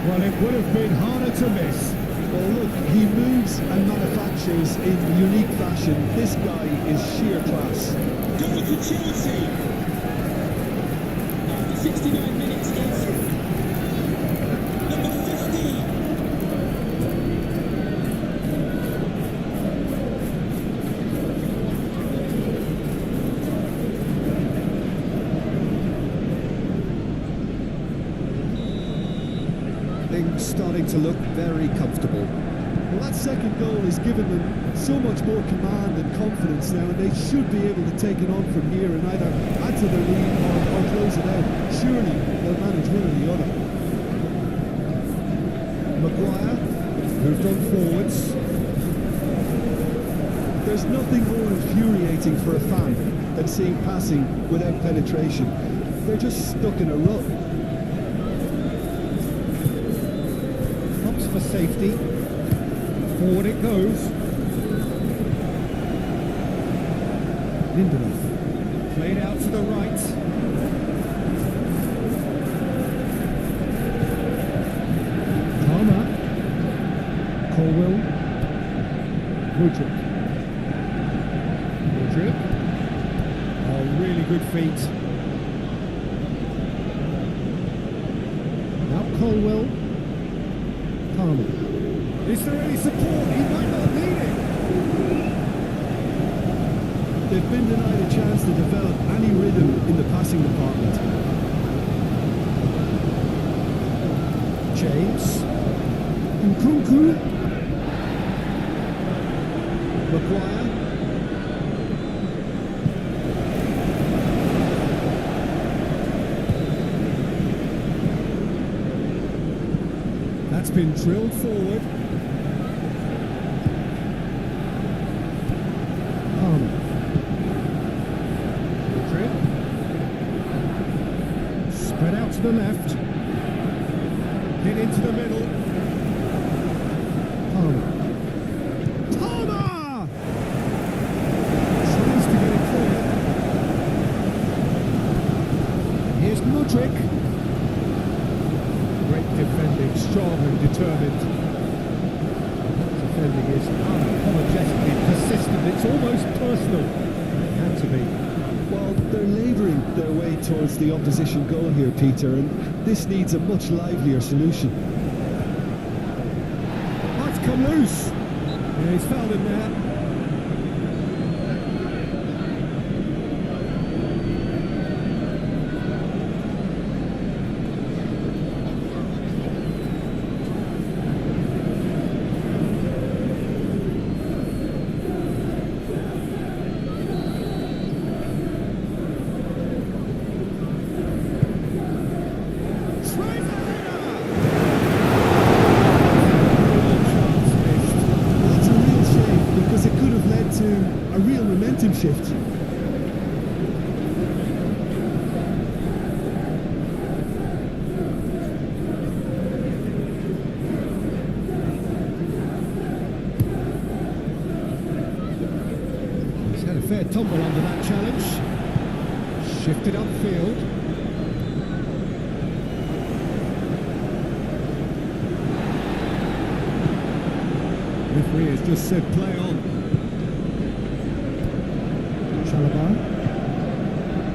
Well, it would have been harder to miss. Well, look, he moves and manufactures in unique fashion. This guy is sheer class. Goal for Chelsea. After 69 minutes, it's number 15. Things starting to look very comfortable. Well, that second goal has given them so much more command and confidence now, and they should be able to take it on from here and either add to their lead or close it out. Surely they'll manage one or the other. Maguire moved on forwards. There's nothing more infuriating for a fan than seeing passing without penetration. They're just stuck in a rut. For safety. Forward it goes. Lindelof. Played out to the right. Palmer. Colwell. Mudryk. Oh, really good feet. Now Colwell. Palmer. Is there any support? He might not need it. They've been denied a chance to develop any rhythm in the passing department. James. Nkunku. Maguire. That's been drilled forward. Palmer. Madrid. Spread out to the left. Hit into the middle. Palmer. Palmer! Tries to get it forward. Here's Mudryk. Great defending, strong and determined. Defending is unapologetically persistent. It's almost personal. It had to be. Well, they're labouring their way towards the opposition goal here, Peter, and this needs a much livelier solution. That's come loose. Yeah, he's fouled him there. A real momentum shift. He's had a fair tumble under that challenge. Shifted upfield. Referee has just said play on.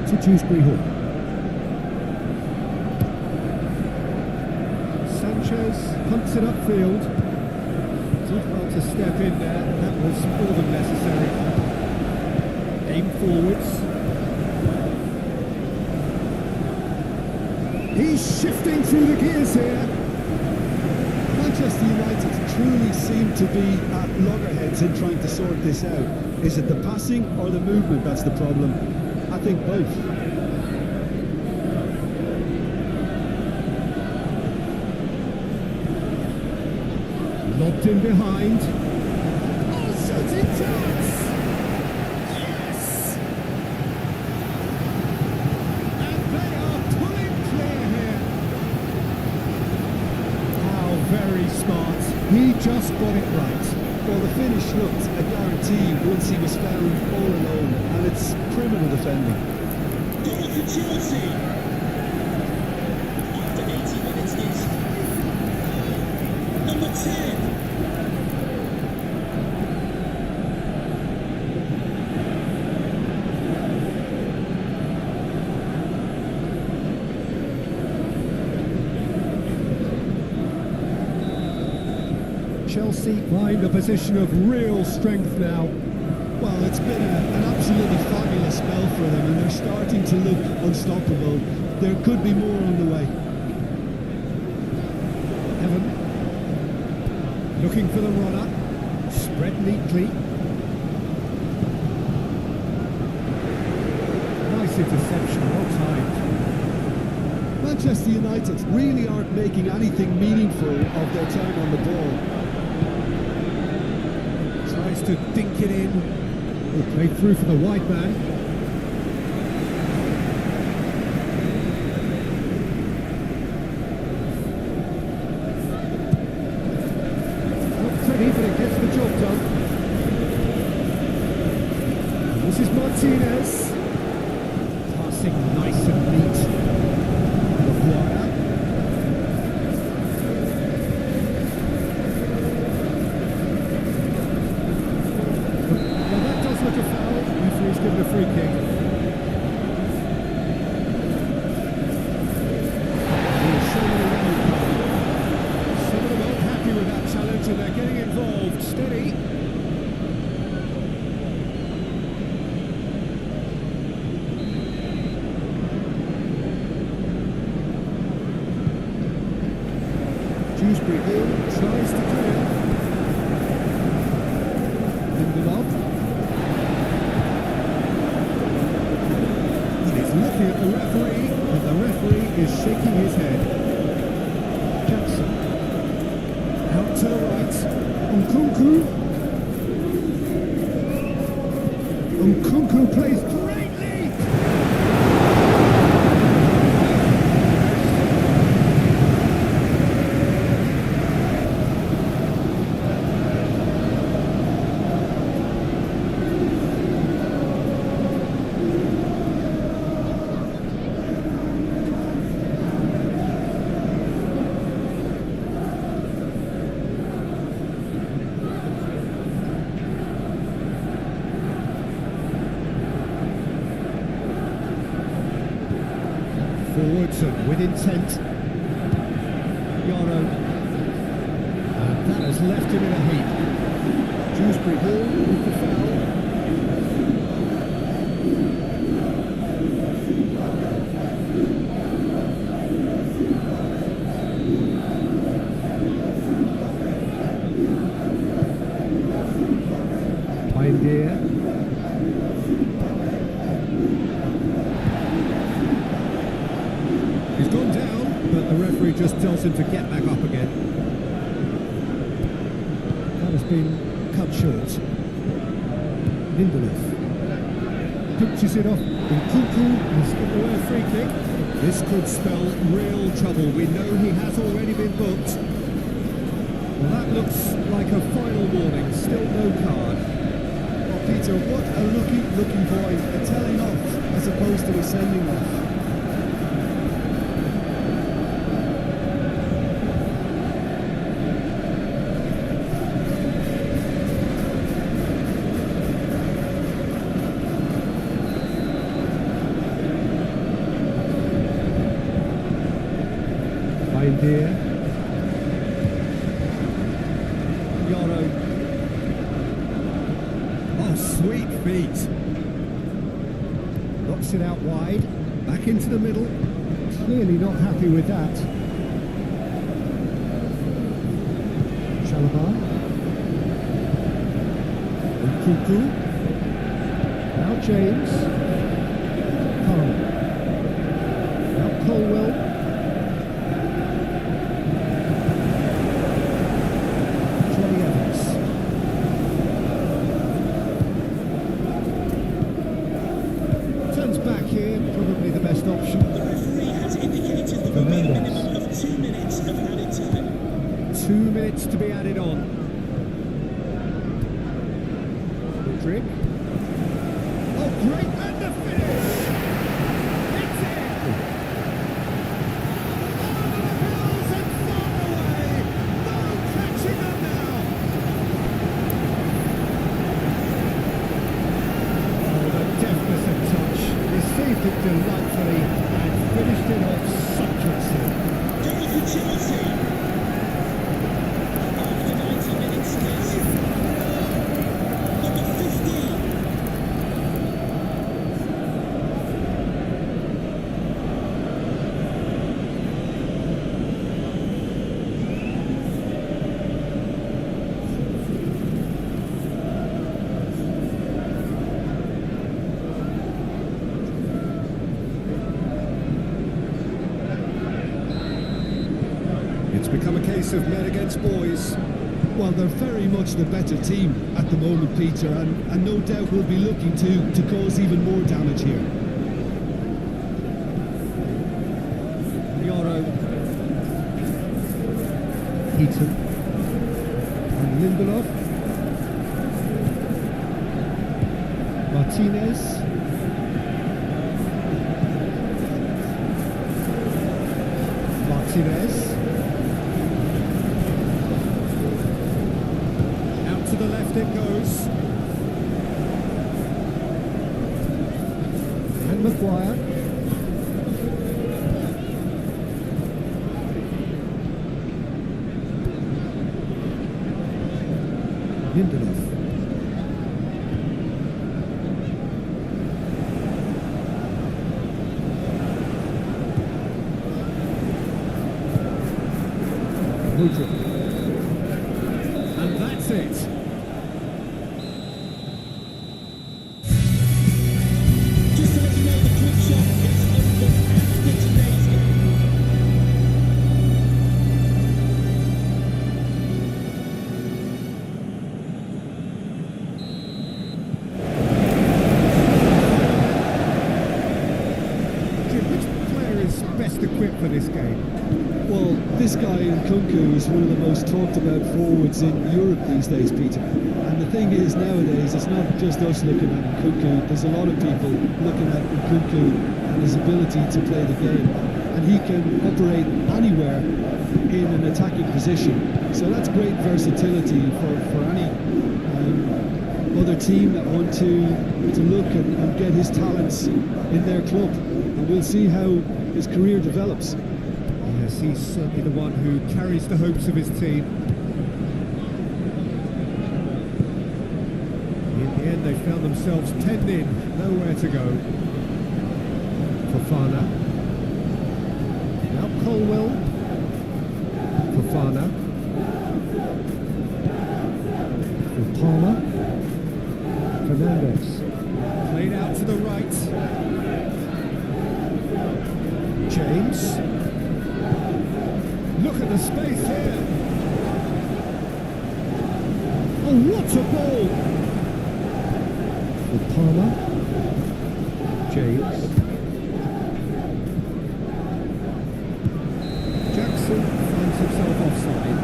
To Dewsbury Hall. Sanchez punts it upfield to Did well to step in there, that was more than necessary. Aim forwards. He's shifting through the gears here. Manchester United truly seem to be at loggerheads in trying to sort this out. Is it the passing or the movement that's the problem? I think both. Lobbed in behind. Oh, shooting chance! Yes! And they are pulling clear here. How very smart. He just got it right. Well, the finish looked a guarantee once he was found all alone, and it's criminal defending. Goal for Chelsea. After 80 minutes is number 10. Chelsea find a position of real strength now. Well, it's been an absolutely fabulous spell for them, and they're starting to look unstoppable. There could be more on the way. Evan looking for the runner. Spread neatly. Nice interception, well timed. Manchester United really aren't making anything meaningful of their time on the ball. Tries to dink it in. Oh, played through for the wide man. Not pretty, but it gets the job done. This is Martinez. Passing nice and neat. Hawewe. Look a foul, referee's given a free kick. Some of them aren't happy with that challenge and they're getting involved. Steady. Dewsbury Hill tries to clear. Lindelof. Looking at the referee, and the referee is shaking his head. Jackson. Out to the right. Nkunku. Nkunku plays greatly. Forwards and with intent. Yaro. And that has left him in a heap. Dewsbury Hill with the foul. Pioneer. He's gone down, but the referee just tells him to get back up again. That has been cut short. Lindelof pinches it off. Nkunku has given away a free kick. This could spell real trouble. We know he has already been booked. Well, that looks like a final warning. Still no card. Well, Peter, what a looking boy. A telling off as opposed to a sending off. Idea. Yaro feet. Knocks it out wide, back into the middle. Clearly not happy with that. Chalabar. Nkunku. Now James. Palmer. Now Colwell. Johnny Evans. Turns back here, probably the best option. The referee has indicated there will be a minimum of 2 minutes of added time. 2 minutes to be added on. Rodrick. Oh, great, and the finish! It's in! Over the hills and far away! No catching them now! Oh, the deftness of touch. Received it delightfully and finished it off sumptuously. Goal for Chelsea. After 90 minutes, number 15. It's become a case of men against boys. Well, they're very much the better team at the moment, Peter, and no doubt will be looking to cause even more damage here. Yoro. Heaton. And Lindelof. Martinez. Martinez. Out to the left it goes. And Maguire. Lindelof. Rodrick. And that's it. Just to let you know, the quick shot is over after today's game. Jim, which player is best equipped for this game? Well, this guy Nkunku is one of the most talked about forwards in Europe these days, Peter. And the thing is, nowadays, it's not just us looking at Nkunku. There's a lot of people looking at Nkunku and his ability to play the game. And he can operate anywhere in an attacking position. So that's great versatility for any other team that want to look and get his talents in their club. And we'll see how his career develops. Yes, he's certainly the one who carries the hopes of his team. In the end, they found themselves 10 in, nowhere to go. Fofana. Now Colwell. Fofana. For Palmer. Fernandez. Played out to the right. James. Look at the space here. Oh, what a ball! For Palmer. James. Jackson finds himself offside.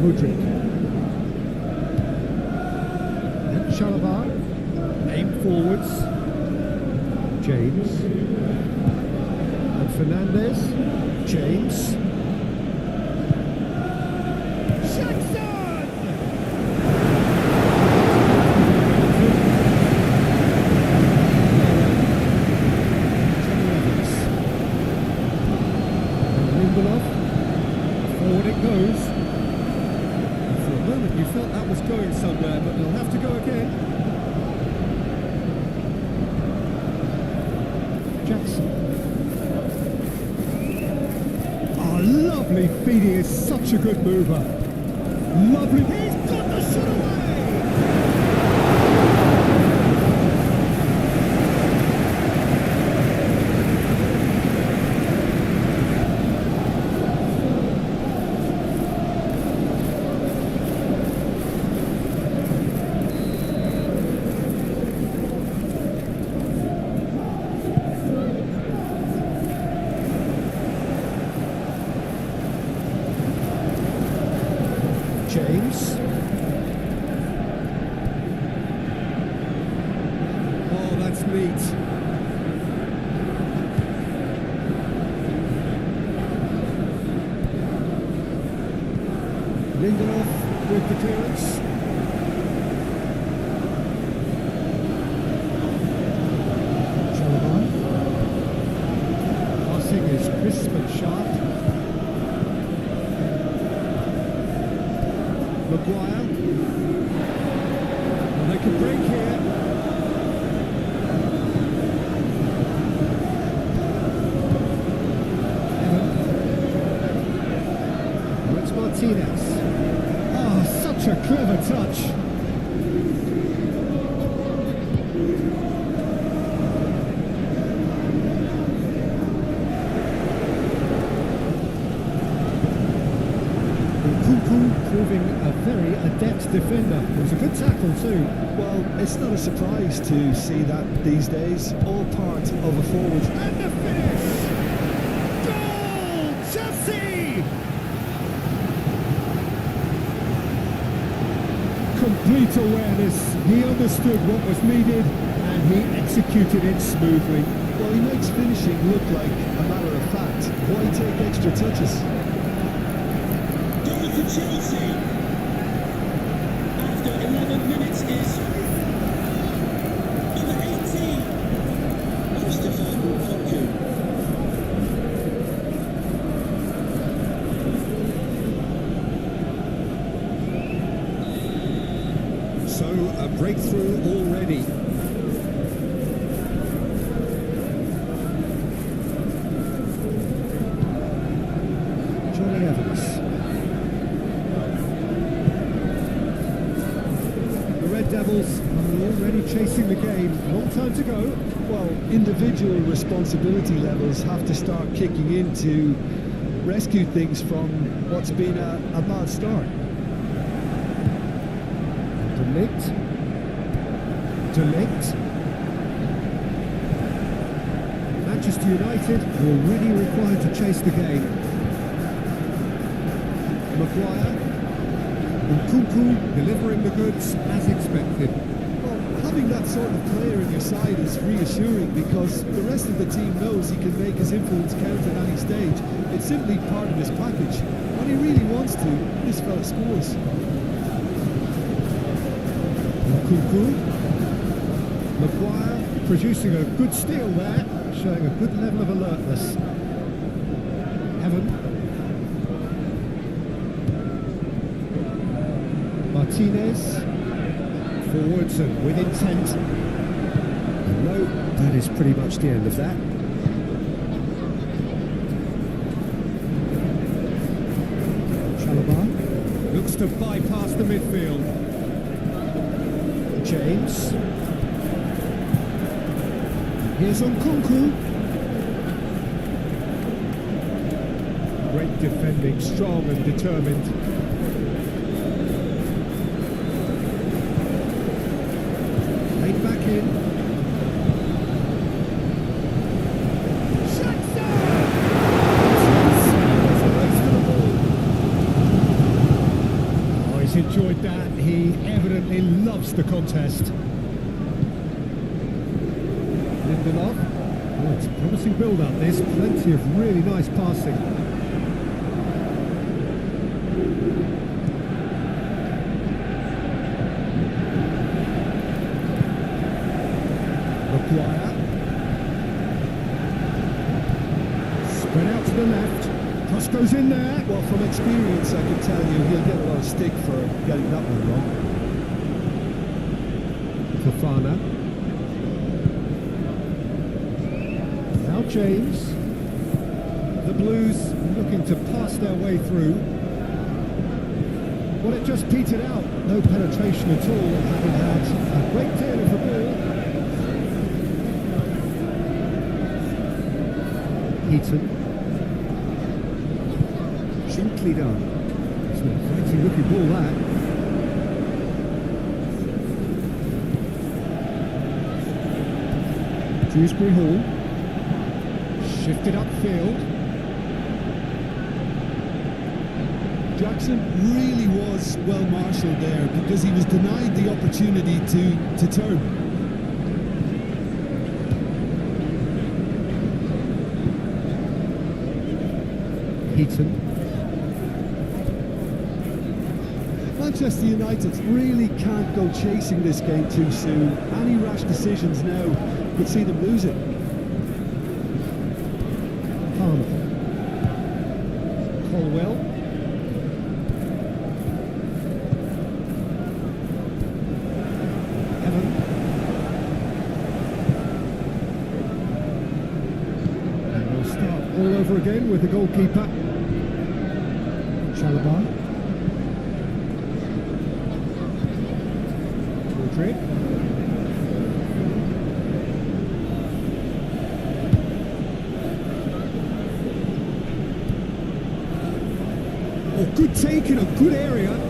Rodrick. And Chalabar. Aim forwards. James. And Fernandez. James. Jackson! Forward it goes. And for a moment you felt that was going somewhere, but it'll have to go again. Jackson. Oh, lovely feed. He is such a good mover. Lovely. He's got the shot away! James. Oh, that's neat. Lindelof with the clearance. Chalaban. Passing is crisp and sharp. Maguire. And they can break here. Evan. It's Martinez. Oh, such a clever touch. Proving a very adept defender. It was a good tackle too. Well, it's not a surprise to see that these days, all part of a forward. And the finish! Goal! Chelsea! Complete awareness. He understood what was needed and he executed it smoothly. Well, he makes finishing look like a matter of fact. Why take extra touches? Goal for Chelsea. After 11 minutes is number 18, Christopher Nkunku. So, a breakthrough already. Johnny Evans. The Red Devils are already chasing the game. Long time to go. Well, individual responsibility levels have to start kicking in to rescue things from what's been a bad start. Delict. Manchester United already required to chase the game. Maguire. Nkunku delivering the goods as expected. Well, having that sort of player in your side is reassuring because the rest of the team knows he can make his influence count at any stage. It's simply part of his package. When he really wants to, this fella scores. Nkunku. Maguire producing a good steal there, showing a good level of alertness. Evan. Martinez. Forwards and with intent. No, that is pretty much the end of that. Chalaban looks to bypass the midfield. James. Here's Nkunku. Great defending, strong and determined. Laid back in. Jackson! Oh, he's enjoyed that. He evidently loves the contest. Lindelof. Oh, it's a promising build-up. There's plenty of really nice passing. Maguire. Spread out to the left. Cross goes in there. Well, from experience, I can tell you he'll get a lot of stick for getting that one wrong. Fofana. Now James. The Blues looking to pass their way through. Well, it just petered out. No penetration at all, having had a great deal of the ball. Heaton. Gently done. It's a fancy looking ball, that. Dewsbury Hall. Shifted upfield. Jackson really was well marshalled there because he was denied the opportunity to turn. Heaton. Manchester United really can't go chasing this game too soon. Any rash decisions now could see them lose it. Palmer. Colwell. Evan. And we'll start all over again with the goalkeeper. Chalobah. Trick. Oh, good take in a good area. And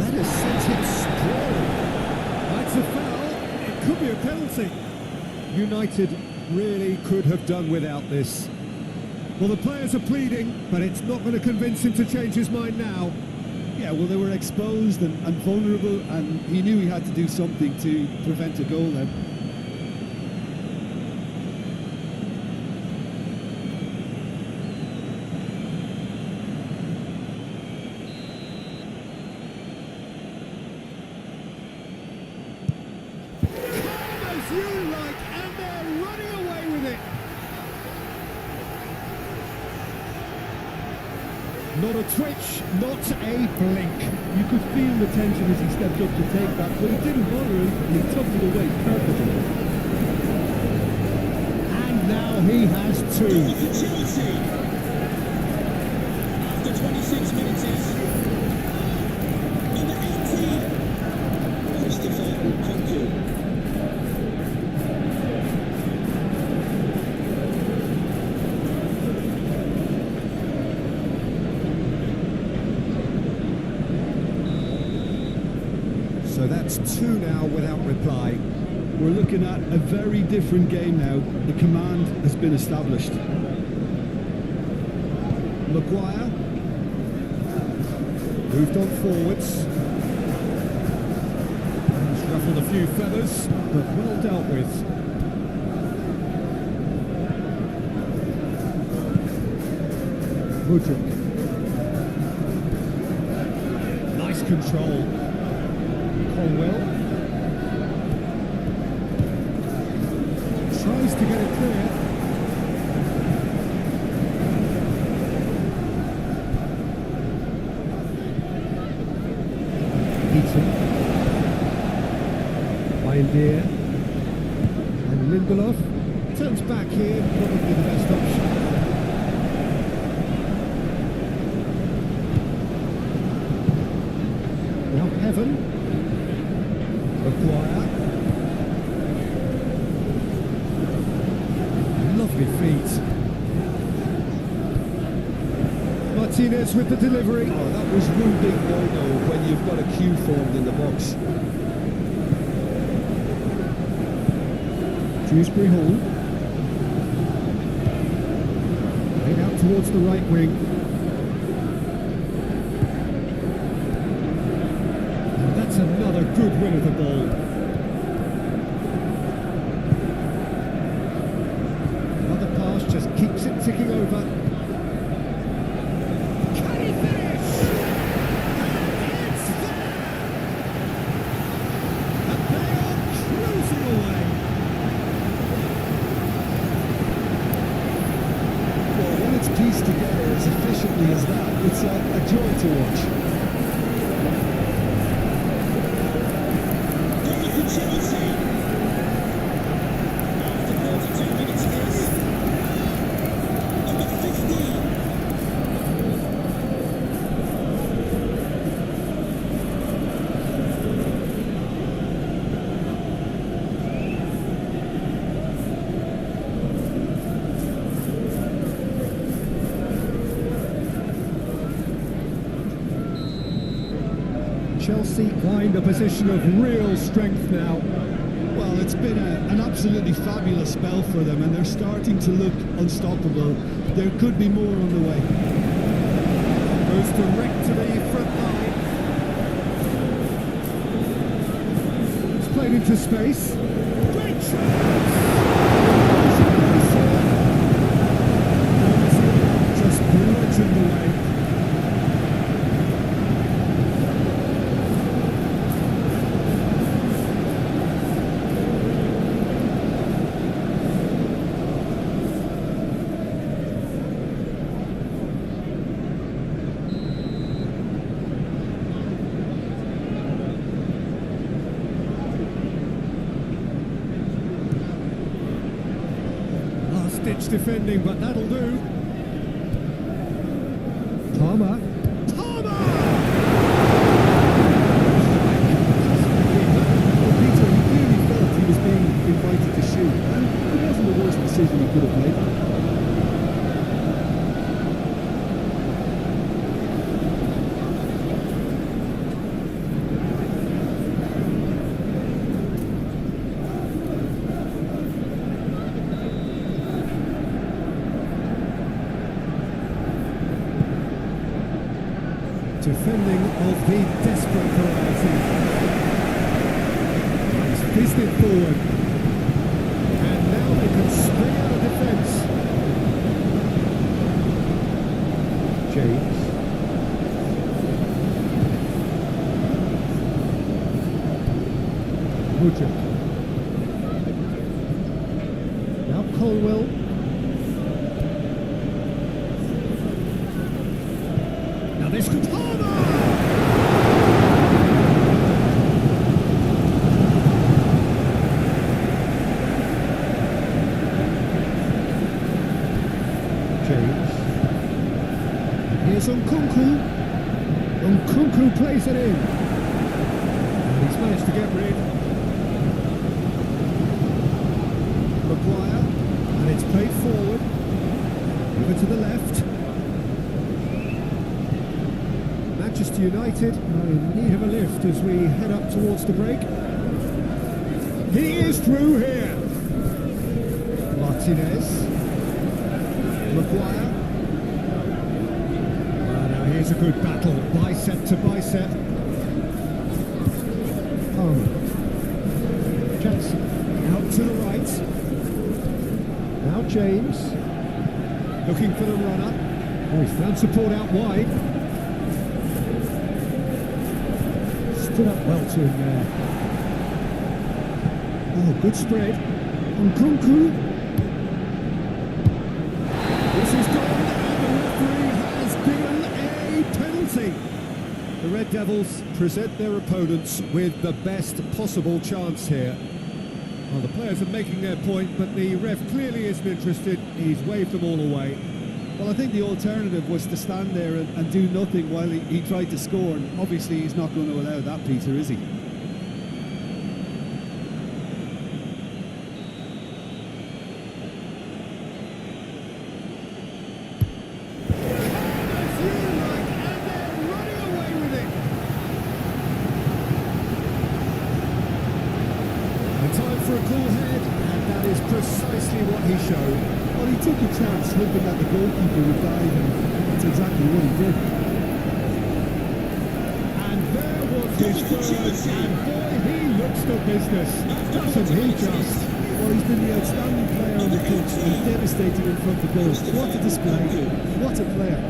that has sent him sprawling. That's a foul. It could be a penalty. United really could have done without this. Well, the players are pleading, but it's not going to convince him to change his mind now. Yeah, well, they were exposed and vulnerable, and he knew he had to do something to prevent a goal then. As you like, and they're running away with it. Not a twitch, not a blink. You could feel the tension as he stepped up to take that, but it didn't bother him, and he tucked it away perfectly. And now he has two. For Chelsea. After 26 minutes, number 18, Christopher Nkunku. So that's two now without reply. We're looking at a very different game now. The command has been established. Maguire moved on forwards. He's ruffled a few feathers, but well dealt with. Mudryk. Nice control. Colwell tries to get it clear. Heaton. Bayindir. And Lindelof turns back here, probably the best option. Now Heaven. Maguire. Lovely feet. Martinez with the delivery. Oh, that was one big no-no when you've got a queue formed in the box. Dewsbury Hall. Played out towards the right wing. And that's another good win of the ball. Another pass just keeps it ticking over. Can he finish? It's there! And they are cruising away. Well, when it's It's a joy to watch. Corner for Chelsea. After 42 minutes of this. Number 15. Chelsea find a position of real strength now. Well, it's been an absolutely fabulous spell for them, and they're starting to look unstoppable. There could be more on the way. Goes direct to the front line. It's played into space. Great chance! Just bludgeoned away. Ditch defending, but that'll do. Palmer. Palmer! Peter, he clearly felt he was being invited to shoot, and it wasn't the worst decision he could have made. Defending of the desperate variety. He's fizzed it forward. And now they can spring out of defence. James. Woodruff. Now Colwell. Now this could Here's Nkunku. Nkunku plays it in. And he's managed to get rid. Maguire. And it's played forward. Over to the left. Manchester United are in need of a lift as we head up towards the break. He is through here. Martinez. Maguire. Here's a good battle, bicep to bicep. Jackson out to the right. Now James looking for the runner. Oh, he's found support out wide. Stood up well to him there. Oh, good spread. Nkunku. This is gone, and the referee has given a penalty. The Red Devils present their opponents with the best possible chance here. Well, the players are making their point, but the ref clearly isn't interested. He's waved them all away. Well, I think the alternative was to stand there and do nothing while he tried to score, and obviously he's not going to allow that, Peter, is he? Time for a cool head, and that is precisely what he showed. Well, he took a chance hoping that the goalkeeper would dive, and that's exactly what he did. And there was his third, and boy, he looks the business, doesn't he just? Well, he's been the outstanding player on the pitch and devastating in front of goals. What a display, what a player.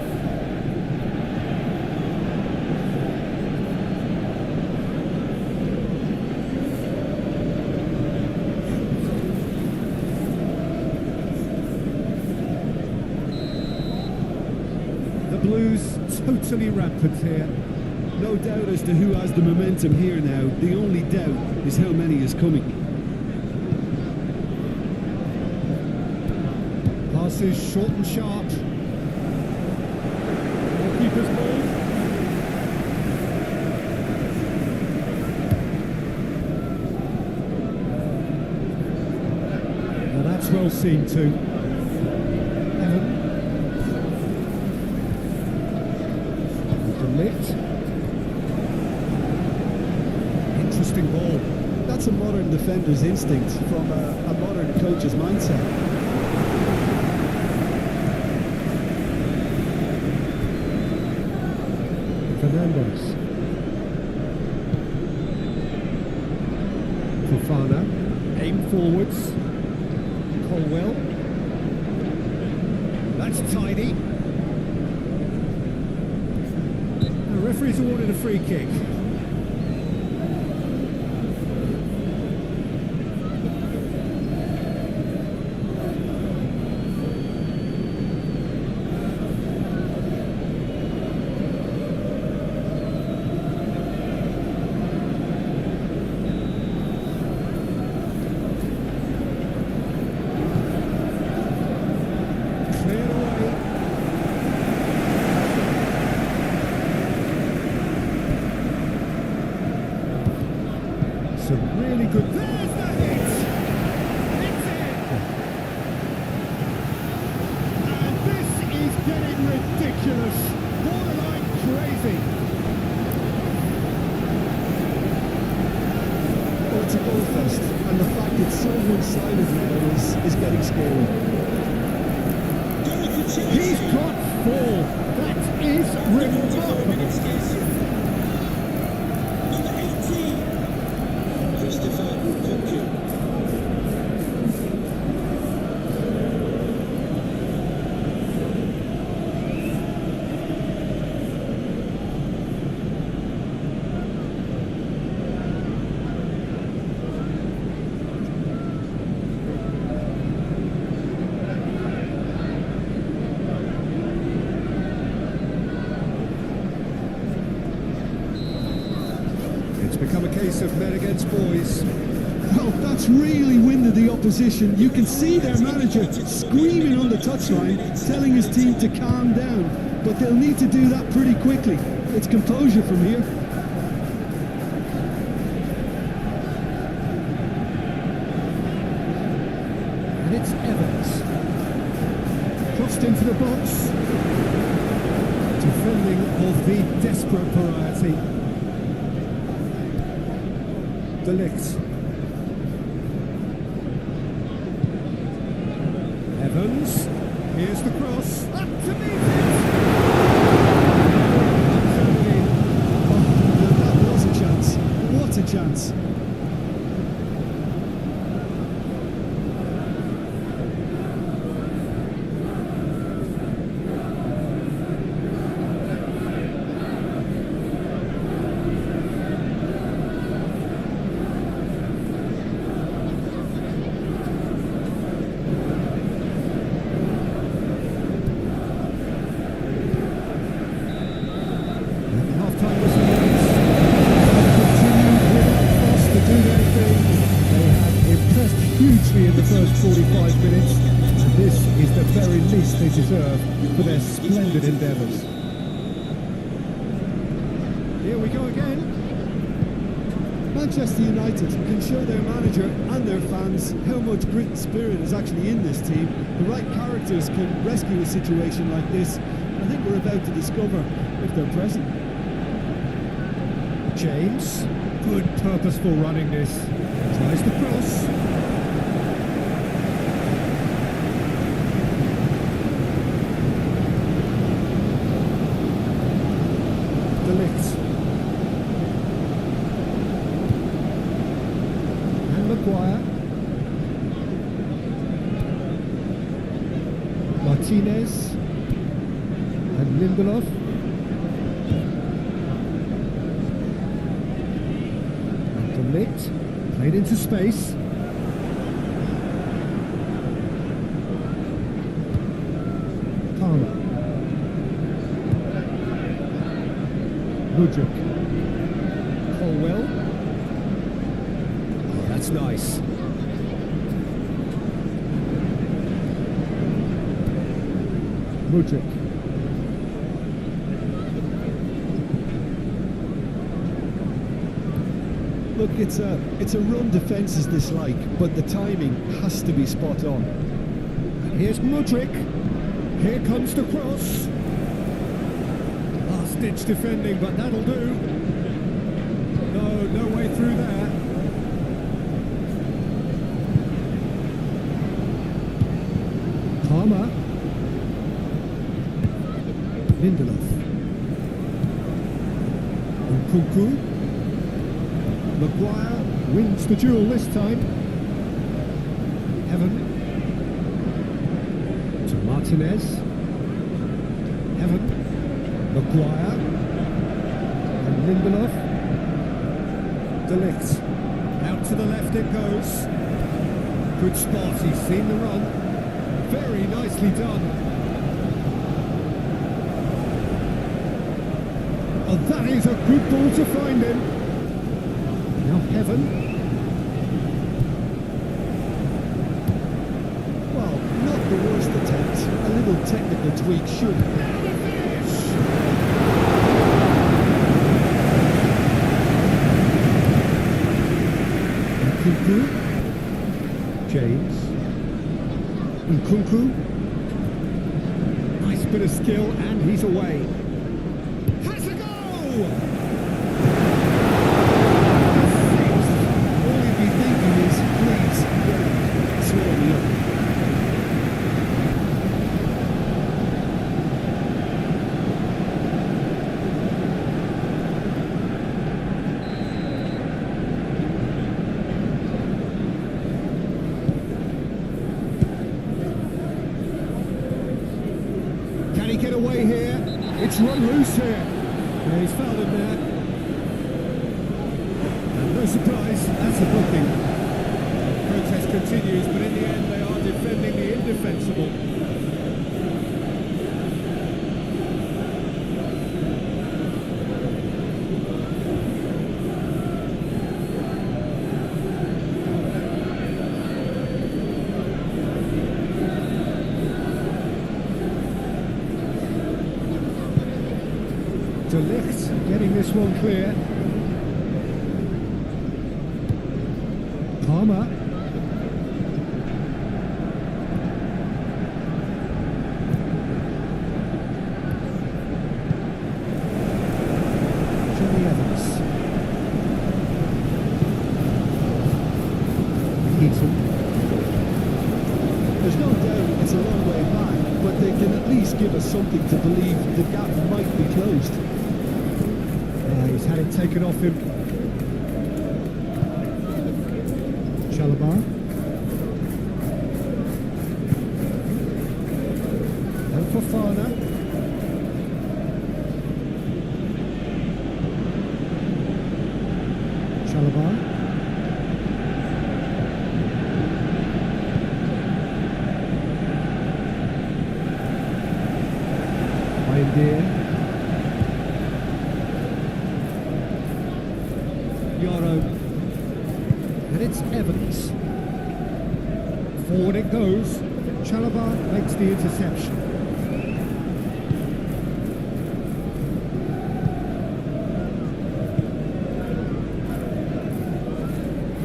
the Blues totally rampant here. No doubt as to who has the momentum here now. The only doubt is how many is coming. Passes short and sharp. Keeper's ball. Now that's well seen too. Evan. Lit. Interesting ball. That's a modern defender's instinct from a modern coach's mindset. Fernandez. Fofana. Aim forwards. Colwell. That's tidy. The referee's awarded a free kick. Some really good. There's the hit! It's in! And this is getting ridiculous. Borderline crazy. Well, it's a goal fest, and the fact it's so one-sided now is getting scary. He's got 4. That is remarkable. It's become a case of men against boys. Well, that's really winded the opposition. You can see their manager screaming on the touchline, telling his team to calm down. But they'll need to do that pretty quickly. It's composure from here. And it's Evans. Crossed into the box. Defending of the desperate variety. De Ligt. Evans. Here's the cross. Up to meet it. Oh, that was a chance. What a chance. Hugely in the first 45 minutes, and this is the very least they deserve for their splendid endeavours. Here we go again. Manchester United can show their manager and their fans how much grit and spirit is actually in this team. The right characters can rescue a situation like this. I think we're about to discover if they're present. James, good purposeful running this. Tries the cross. De Ligt. And Maguire. Martinez. And Lindelof. And De Ligt. Played into space. Palmer. Mudryk. Colwell. Oh, that's nice. Mudryk. Look, it's a run defence is dislike, but the timing has to be spot on. And here's Mudryk. Here comes the cross. Last-ditch defending, but that'll do. No way through there. Palmer. Lindelof. Nkunku. Maguire wins the duel this time. Heaven. To Martinez. Heaven. Maguire. And Lindelof. De Ligt. Out to the left it goes. Good spot, he's seen the run. Very nicely done. Oh, that is a good ball to find him. Now Heaven. Well, not the worst attempt. A little technical tweak should. Nkunku. James. Nkunku. Nice bit of skill, and he's away. Has a goal! All you'd be thinking is, please, swear me up. Can he get away here? It's run loose here. Yeah, he's fouled him there. And no surprise, that's a booking. Protest continues, but in the end they are defending the indefensible. De Ligt getting this one clear. Palmer. Johnny Evans. Heaton. There's no doubt it's a long way back, but they can at least give us something to believe the gap might be closed. He's had it taken off him. Chalabar. And Fofana. Chalabar. Bayindir. Yoro. And it's Evans. Forward it goes. Chalabar makes the interception.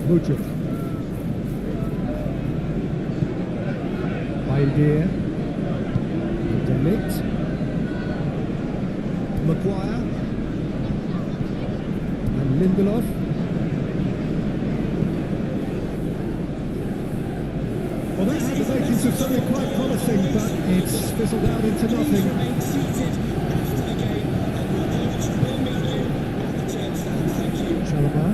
Mudryk. Bayindir. De Ligt. Maguire. And Lindelof. Well, that had the makings of something quite promising, but it's fizzled out into nothing. Chalabar.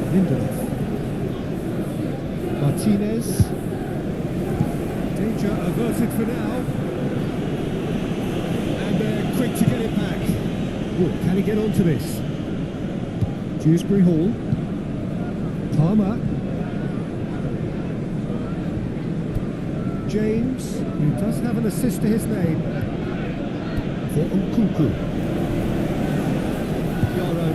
Lindelof. Martinez. Danger averted for now. And they're quick to get it back. Oh, can he get onto this? Dewsbury Hall. Palmer. James, who does have an assist to his name. For Nkunku. Yaro.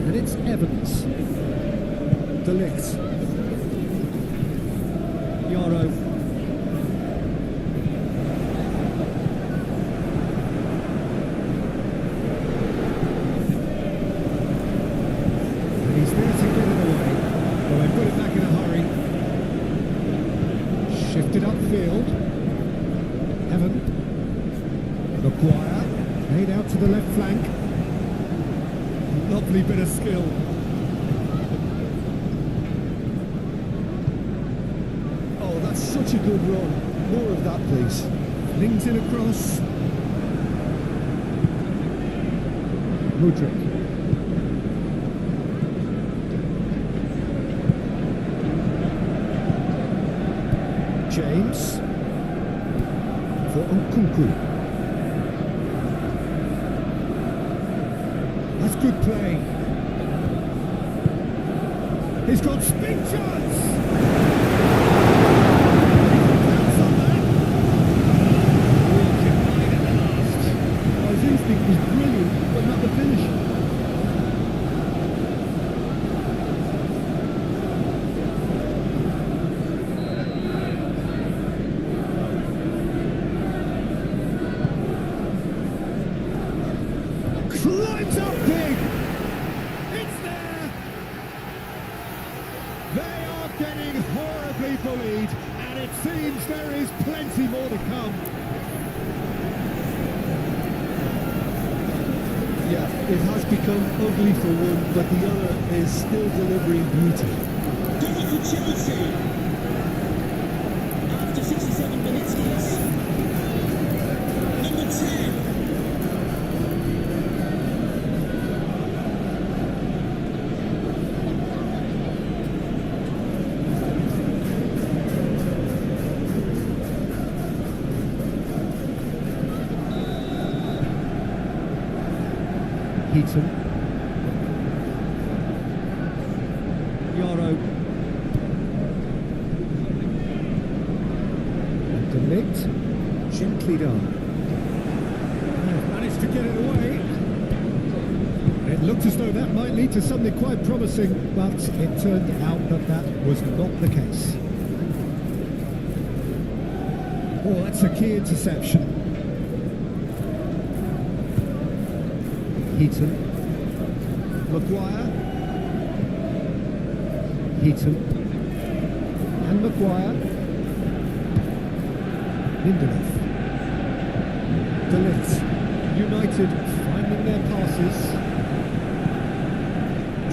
And it's Evans. De Ligt. Yaro. And he's there to get it away. Well, they put it back in a hurry. Shifted upfield. Evan. Maguire. Made out to the left flank. Lovely bit of skill. Oh, that's such a good run. More of that, please. Flings it across. Mudryk. James. For Nkunku. That's good play. He's got big chance. His instinct was brilliant, but not the finish. Climbs up big. It's there. They are getting horribly bullied, and it seems there is plenty more to come. Yeah, it has become ugly for one, but the other is still delivering beauty. Goal for Chelsea. After 67 minutes is number 10. Heaton. Yaro. And De Ligt. Gently done. They've managed to get it away. It looked as though that might lead to something quite promising, but it turned out that that was not the case. Oh, that's a key interception. Heaton. Maguire. Heaton. And Maguire. Lindelof. De Ligt. United finding their passes.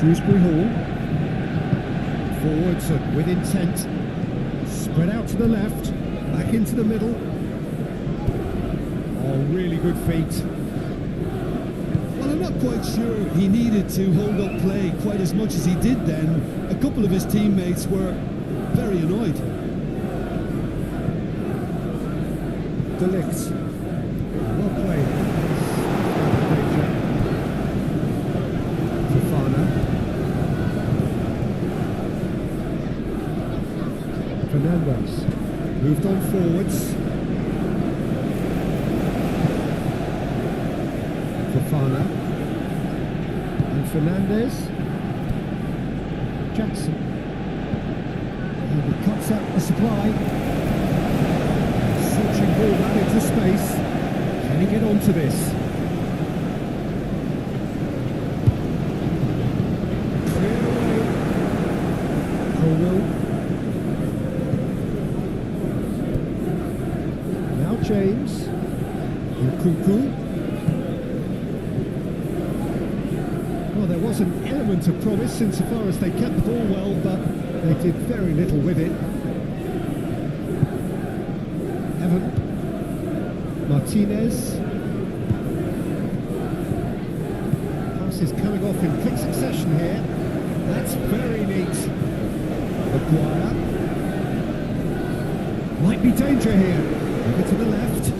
Dewsbury Hall. Forwards and with intent. Spread out to the left. Back into the middle. Oh, really good feet. Well, I'm not quite sure he needed to hold up play quite as much as he did then. A couple of his teammates were very annoyed. De Ligt. Well played. Fofana. Fernandes. Moved on forwards. Fofana. And Fernandes. Jackson. And he cuts out the supply. Searching ball out into space. Can he get onto this? Clear away. Hawewe. Now James. Nkunku. Well, there was an element of promise insofar as they kept the ball well, but they did very little with it. Evan. Martinez. Passes coming off in quick succession here. That's very neat. Maguire. Might be danger here. Over to the left.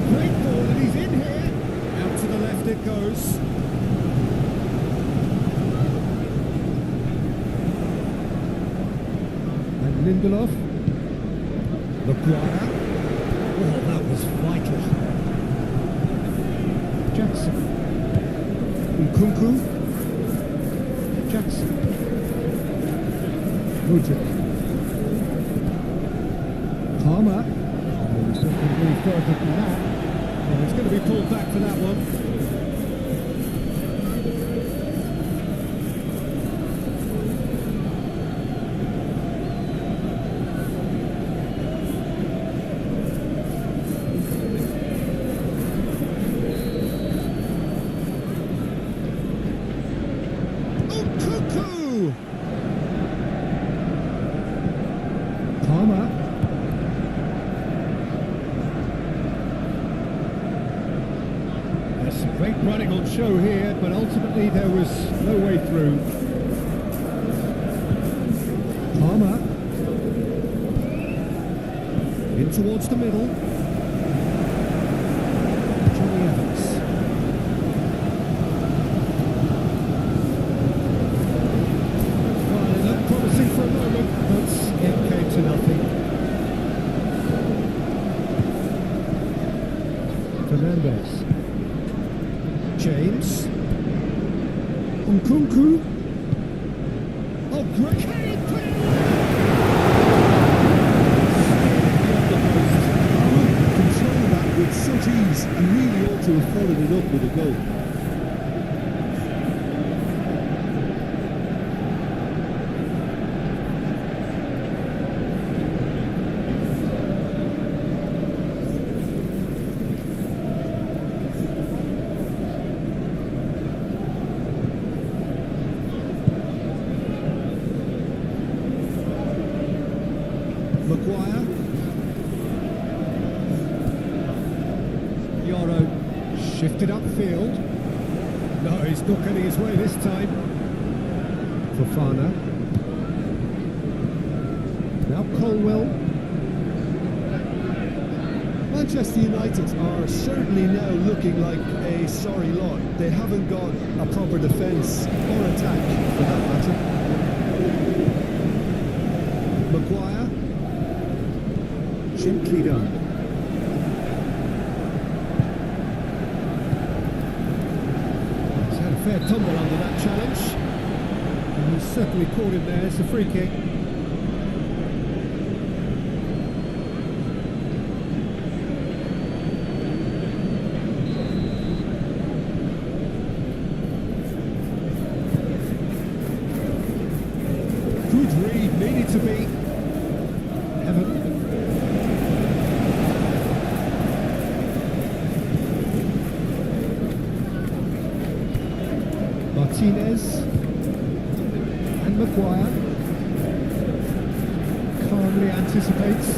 Great ball, and he's in here. Out to the left it goes. And Lindelof. Maguire. Oh, that was vital. Jackson. Nkunku. Jackson. Modric. Palmer. Oh, something really further than that. Oh, it's going to be pulled back for that one. Palmer. There's some great running on show here, but ultimately there was no way through. Palmer. In towards the middle. Johnny Evans. Well, it looked promising for a moment, but it came to nothing. Fernandez. James. Nkunku. Oh, great! Control that with such ease and really ought to have followed it up with a goal. Maguire. Yoro shifted upfield. No, he's not getting his way this time. Fofana. Now Colwell. Manchester United are certainly now looking like a sorry lot. They haven't got a proper defence or attack for that matter. Maguire. Gently done. He's had a fair tumble under that challenge. And he's certainly caught him there. It's a free kick. Good read, needed to be. Evan. Martinez and Maguire calmly anticipates.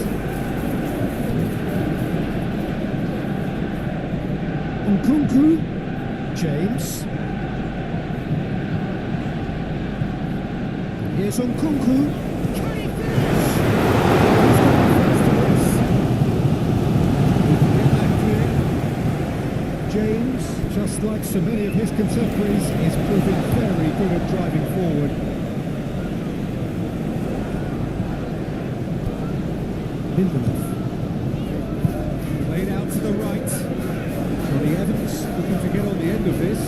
Nkunku, James. Here's Nkunku. Can he finish? He's got the first to this. Get that clear. James, just like so many of his contemporaries, is proving very good at driving forward. Lindelof. Played out to the right. Johnny Evans looking to get on the end of this.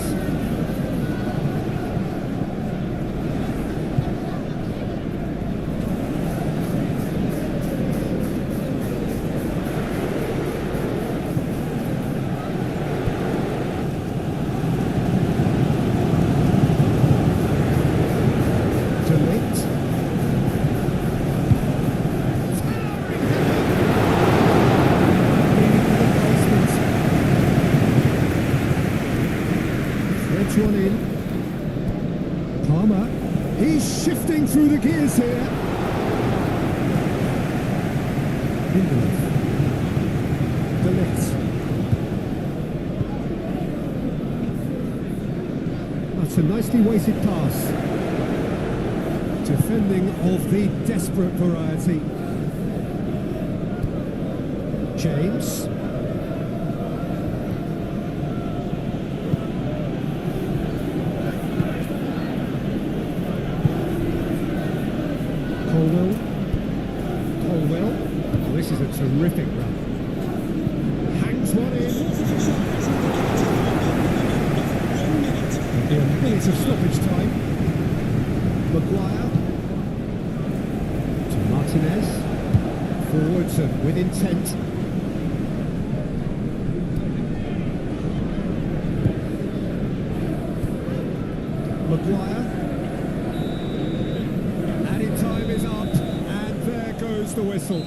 One in. Palmer. He's shifting through the gears here. Lindelof. Delete. That's a nicely weighted pass. Defending of the desperate variety. James. Colwell. Oh, this is a terrific run. Hangs one in. There'll be a minute of stoppage time. Maguire. To Martinez. Forwards and with intent. Maguire. Added time is up, and there goes the whistle.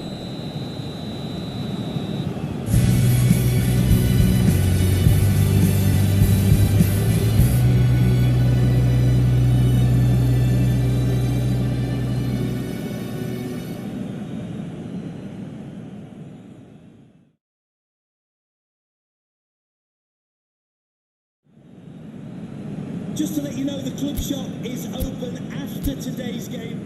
Just to let you know, the club shop is open after today's game.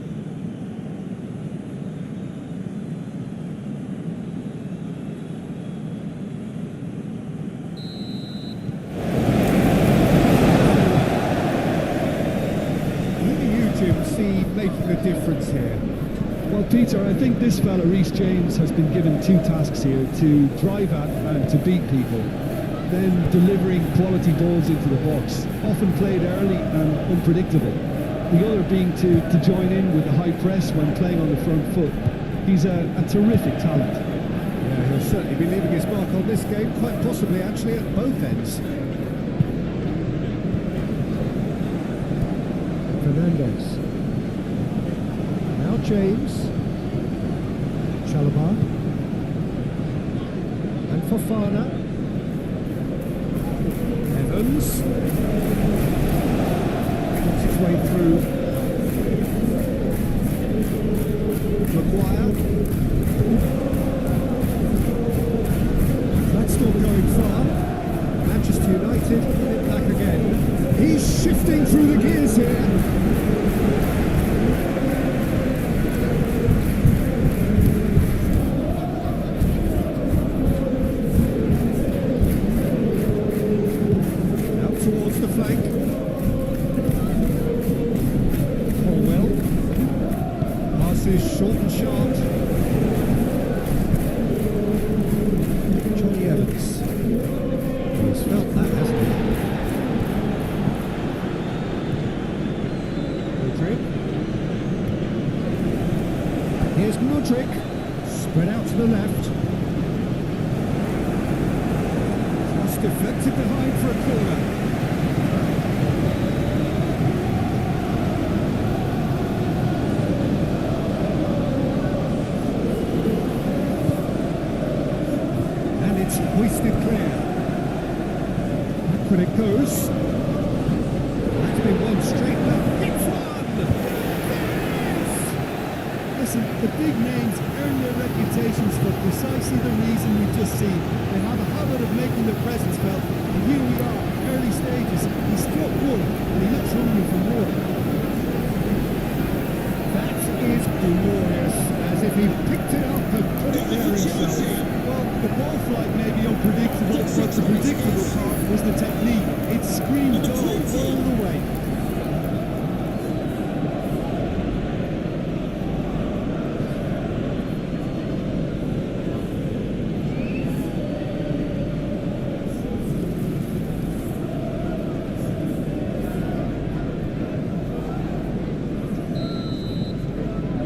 Who do you, Jim, see making a difference here? Well, Peter, I think this fella, Reece James, has been given two tasks here: to drive at and to beat people. Then delivering quality balls into the box, often played early and unpredictable. The other being to join in with the high press when playing on the front foot. He's a terrific talent. Yeah, he'll certainly be leaving his mark on this game, quite possibly actually at both ends. Fernandez. Now James. Chalobah. And Fofana. Evans. Puts his way through. Maguire. That's not going far. Manchester United put it back again. He's shifting through the gears here. Towards the flank. Colwell. Pass is short and sharp. Johnny Evans. He's felt that, hasn't he? Mudryk. Here's Mudryk. Spread out to the left. Just deflected behind for a corner. Hoisted clear. Back when it goes. That's been one straight back. It's one! Yes! Listen, the big names earn their reputations for precisely the reason we've just seen. They have a habit of making their presence felt, and here we are, early stages. He struck one, and he looks hungry for more. That is glorious, as if he picked it up and put it there himself. Well, the ball flight may be unpredictable, but the predictable part was the technique. It screamed goal all the way.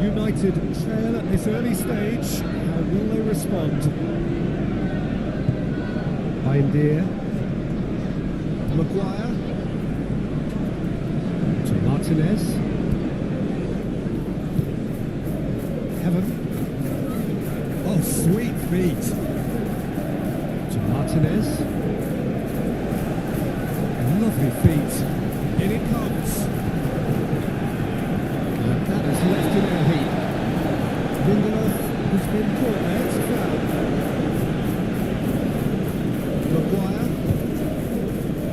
United trail at this early stage. How will they respond? Deer. Maguire. To Martinez. Heaven. Oh, sweet feet. To Martinez. Lovely feet. In it comes. And that has left in a heap. Lindelof has been caught there. It's a foul. Maguire.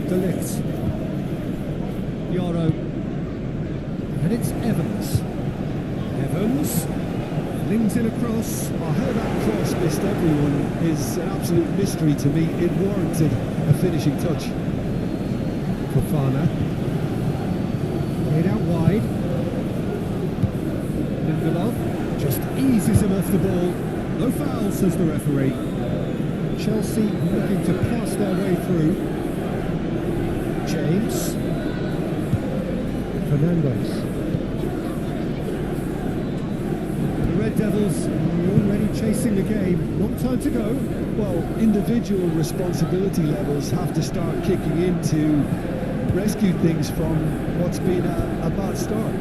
De Ligt. Yaro. And it's Evans. Evans. Slings it across. Oh, how that cross missed everyone is an absolute mystery to me. It warranted a finishing touch. Fofana. Played out wide. Lindelof just eases him off the ball. No foul, says the referee. Chelsea looking to pass their way through. James. Fernandes. The Red Devils already chasing the game. Long time to go. Well, individual responsibility levels have to start kicking in to rescue things from what's been a bad start.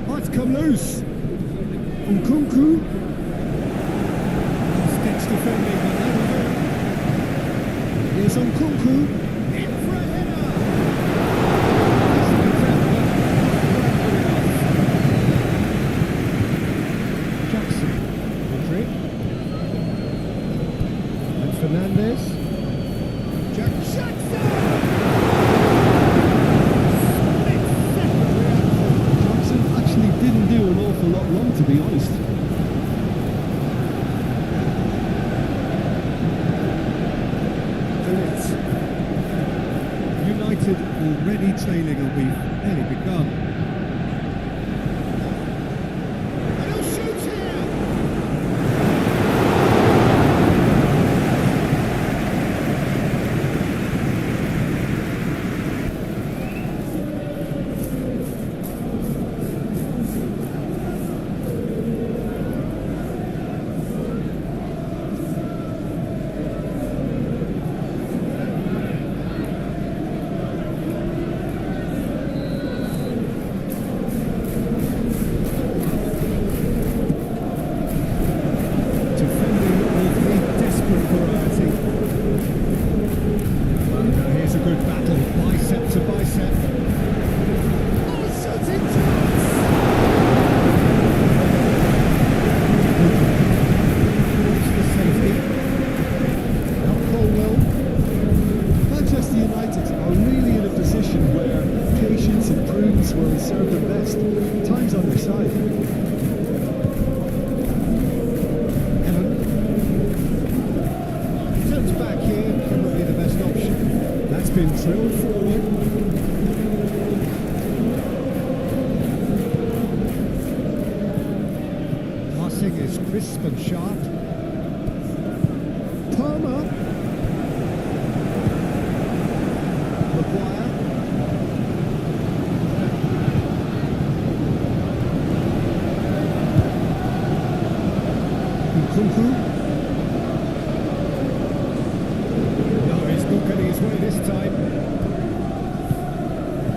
Oh, it's come loose. Nkunku. Stitch defending. Here's Nkunku. In for a header. Jackson. Rodri. And Fernandes. Jackson! Johnson actually didn't do an awful lot wrong, to be honest. United already trailing, and we've barely begun. And he'll shoot here! Here's a good battle, bicep to bicep. Oh, shooting chance! It's the safety. Now Colwell. Manchester United are really in a position where patience and prudence will serve them best. Time's on their side. Turns back here, probably the best option. That's been drilled forward. Passing is crisp and sharp. Palmer. Maguire. Nkunku. Getting his way this time.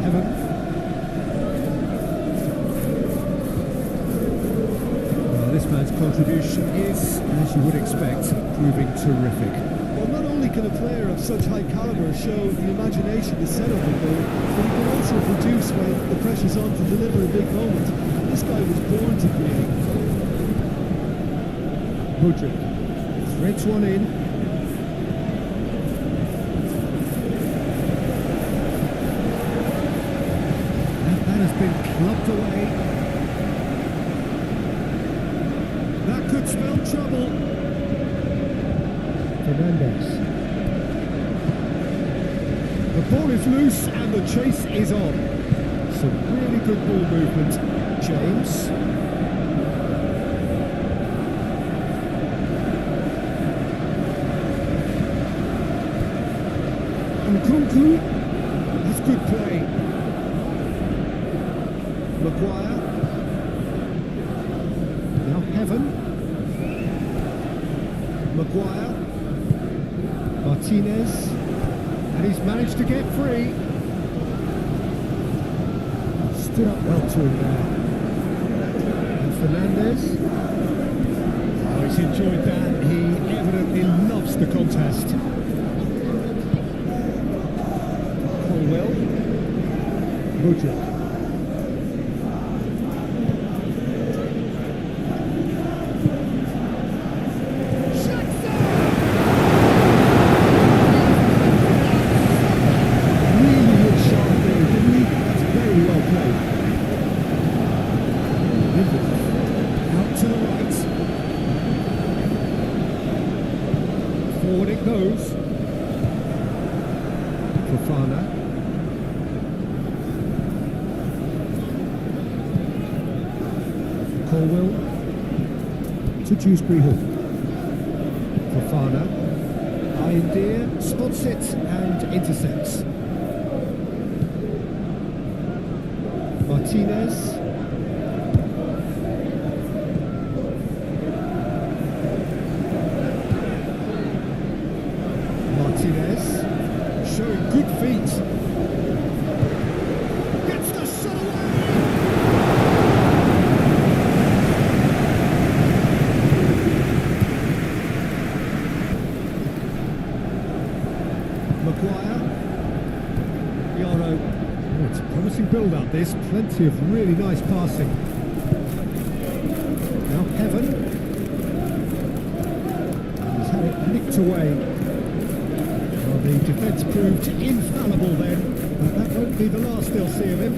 Evan. Well, this man's contribution is, as you would expect, proving terrific. Well, not only can a player of such high calibre show the imagination to set up a goal, but he can also produce when the pressure's on to deliver a big moment. This guy was born to create. Rodri threads one in. That has been clubbed away. That could spell trouble. Fernandes. The ball is loose and the chase is on. Some really good ball movement. James. Nkunku. That's good play. Maguire. Now Heaven. Maguire. Martinez. And he's managed to get free. Stood up well to him there. And Fernandes. Oh, he's enjoyed that. He evidently loves the contest. Colwell. Rodri. Well played. goes. Fofana. Colwell to Dewsbury Hall. Fofana. Deer spots it and intercepts. Martinez. Martinez showing good feet. Gets the shot away. Maguire. Yaro. Oh, it's a promising build-up this. Plenty of really nice passing. Now Heaven. He's had it nicked away. Well, the defence proved infallible then. But that won't be the last they'll see of him.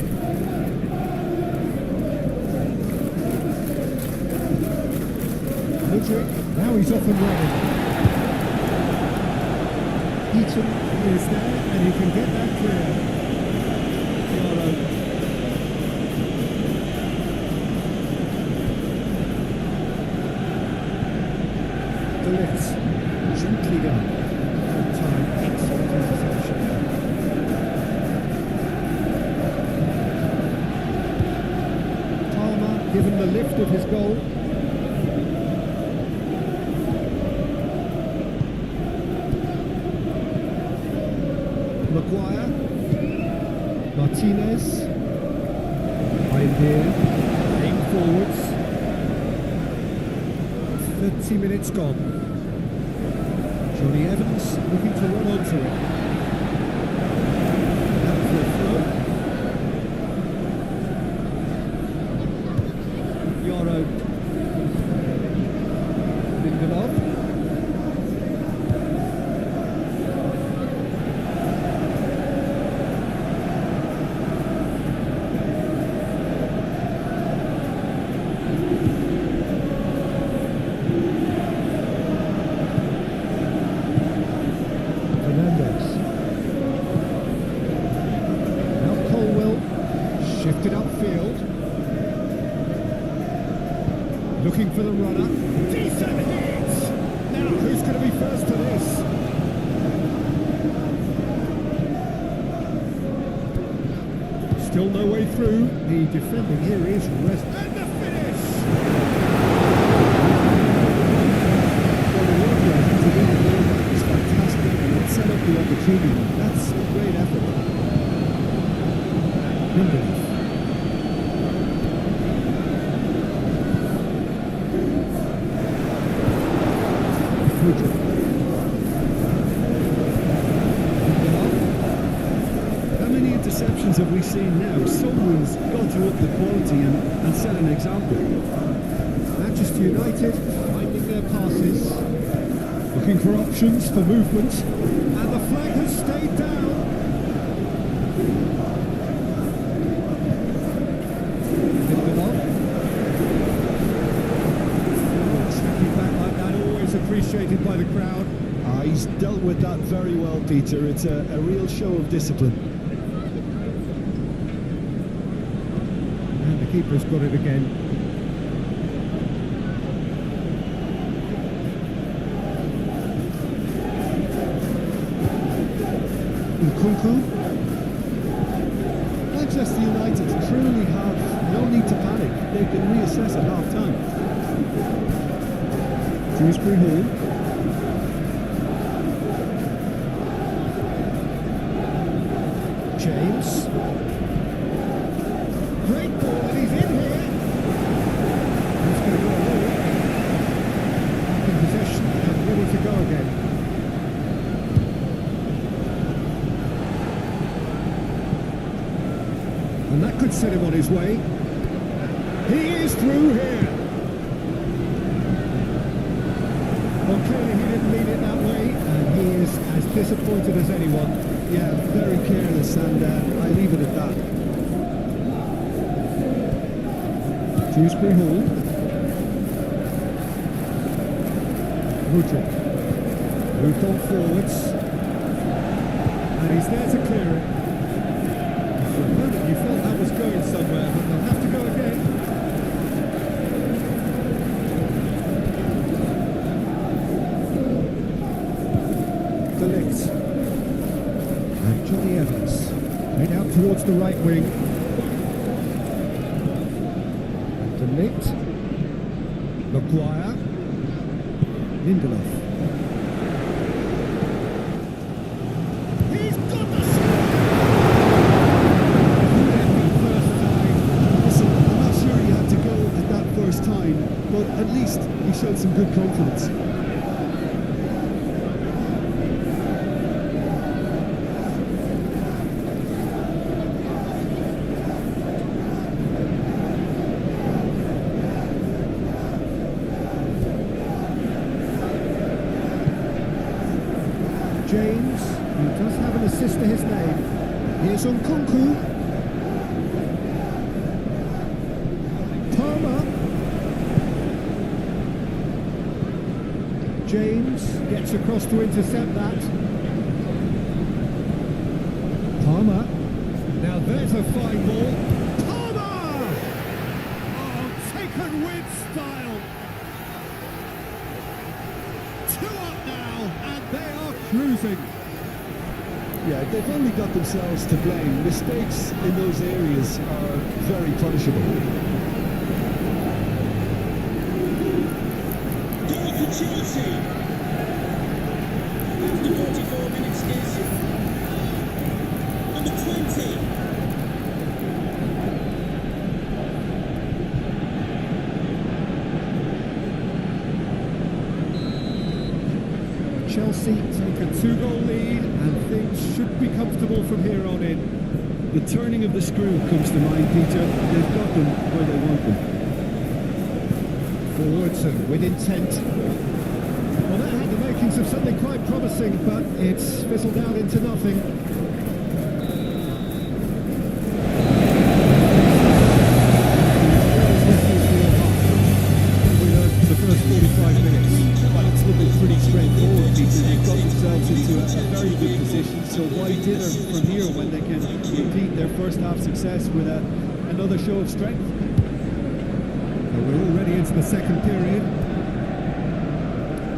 Mudryk. Now he's off and running. Heaton is there and he can get that clear. Yaro. The lifts gently done. Good time, excellent interception. Palmer given the lift of his goal. Maguire, Martinez, Deer, aim forwards, 30 minutes gone. Johnny Evans looking to run onto it. Out for a throw. Yaro, Lindelof. Shifted upfield. Looking for the runner. Decent hit! Now who's going to be first to this? Still no way through. The defending here is rest. And the finish! Well, the work rate to win the ball is fantastic and it set up the opportunity. That's a great effort. Lindelof. How many interceptions have we seen now? Someone's got to up the quality and set an example. Manchester United finding their passes, looking for options for movement, and the flag has stayed down. Stepping back like that, always appreciated by the crowd. He's dealt with that very well, Peter. It's a real show of discipline. And the keeper's got it again. Nkunku. Manchester United truly have no need to panic. They can reassess at half-time. Dewsbury Hall. James. Great ball, and he's in here. He's going to go away. Back in possession and ready to go again. And that could set him on his way. He is through here. Well, clearly he didn't mean it that way, and he is as disappointed as anyone. Yeah, very careless, and I leave it at that. Dewsbury Hall. Mudryk. Moved on forwards. And he's there to clear it. For a moment you felt that was going somewhere, but they'll have to go again. Delict. And Johnny Evans. Played out towards the right wing. And Delict. Maguire. Lindelof. He's got the Listen, I'm not sure he had to go at that first time, but at least he showed some good confidence. James, who does have an assist to his name. Here's Nkunku. Palmer. James gets across to intercept that. Palmer. Now there's a fine ball. Palmer! Oh, taken with style. 2 up now, and they are cruising. Yeah, they've only got themselves to blame. Mistakes in those areas are very punishable. Goal for Chelsea. After 44 minutes is number 20. Chelsea take a 2-goal lead, and things should be comfortable from here on in. The turning of the screw comes to mind, Peter. They've got them where they want them. Forwards and with intent. Well, that had the makings of something quite promising, but it's fizzled out into nothing. We learned for the first 45 minutes. Well, it's looking pretty straightforward, Peter. They've got themselves into a very good position, so why dither from here when they can repeat their first half success with another show of strength? And we're already into the second period.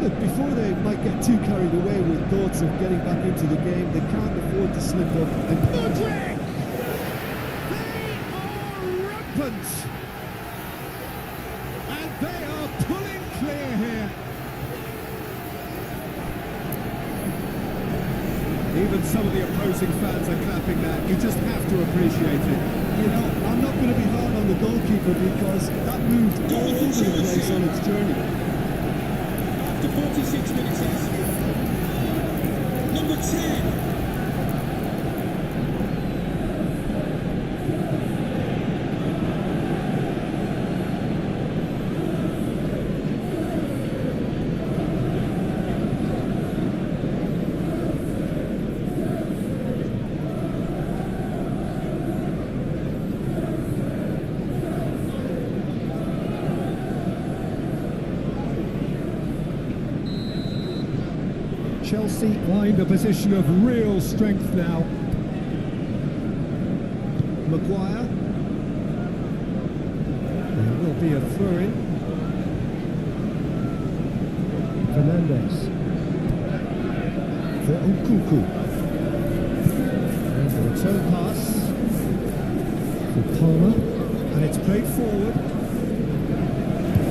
Look, before they might get too carried away with thoughts of getting back into the game, they can't afford to slip up. And Modric! They are rampant! And they are pulling clear here. Even some of the opposing fans are clapping that. You just have to appreciate it. you know, I'm not going to be hard on the goalkeeper because that moved all over the place on its journey. After 46 minutes is number 10. Chelsea find a position of real strength now. Maguire. There will be a throw-in. Fernandes. For Nkunku. And the return pass for Palmer. And it's played forward.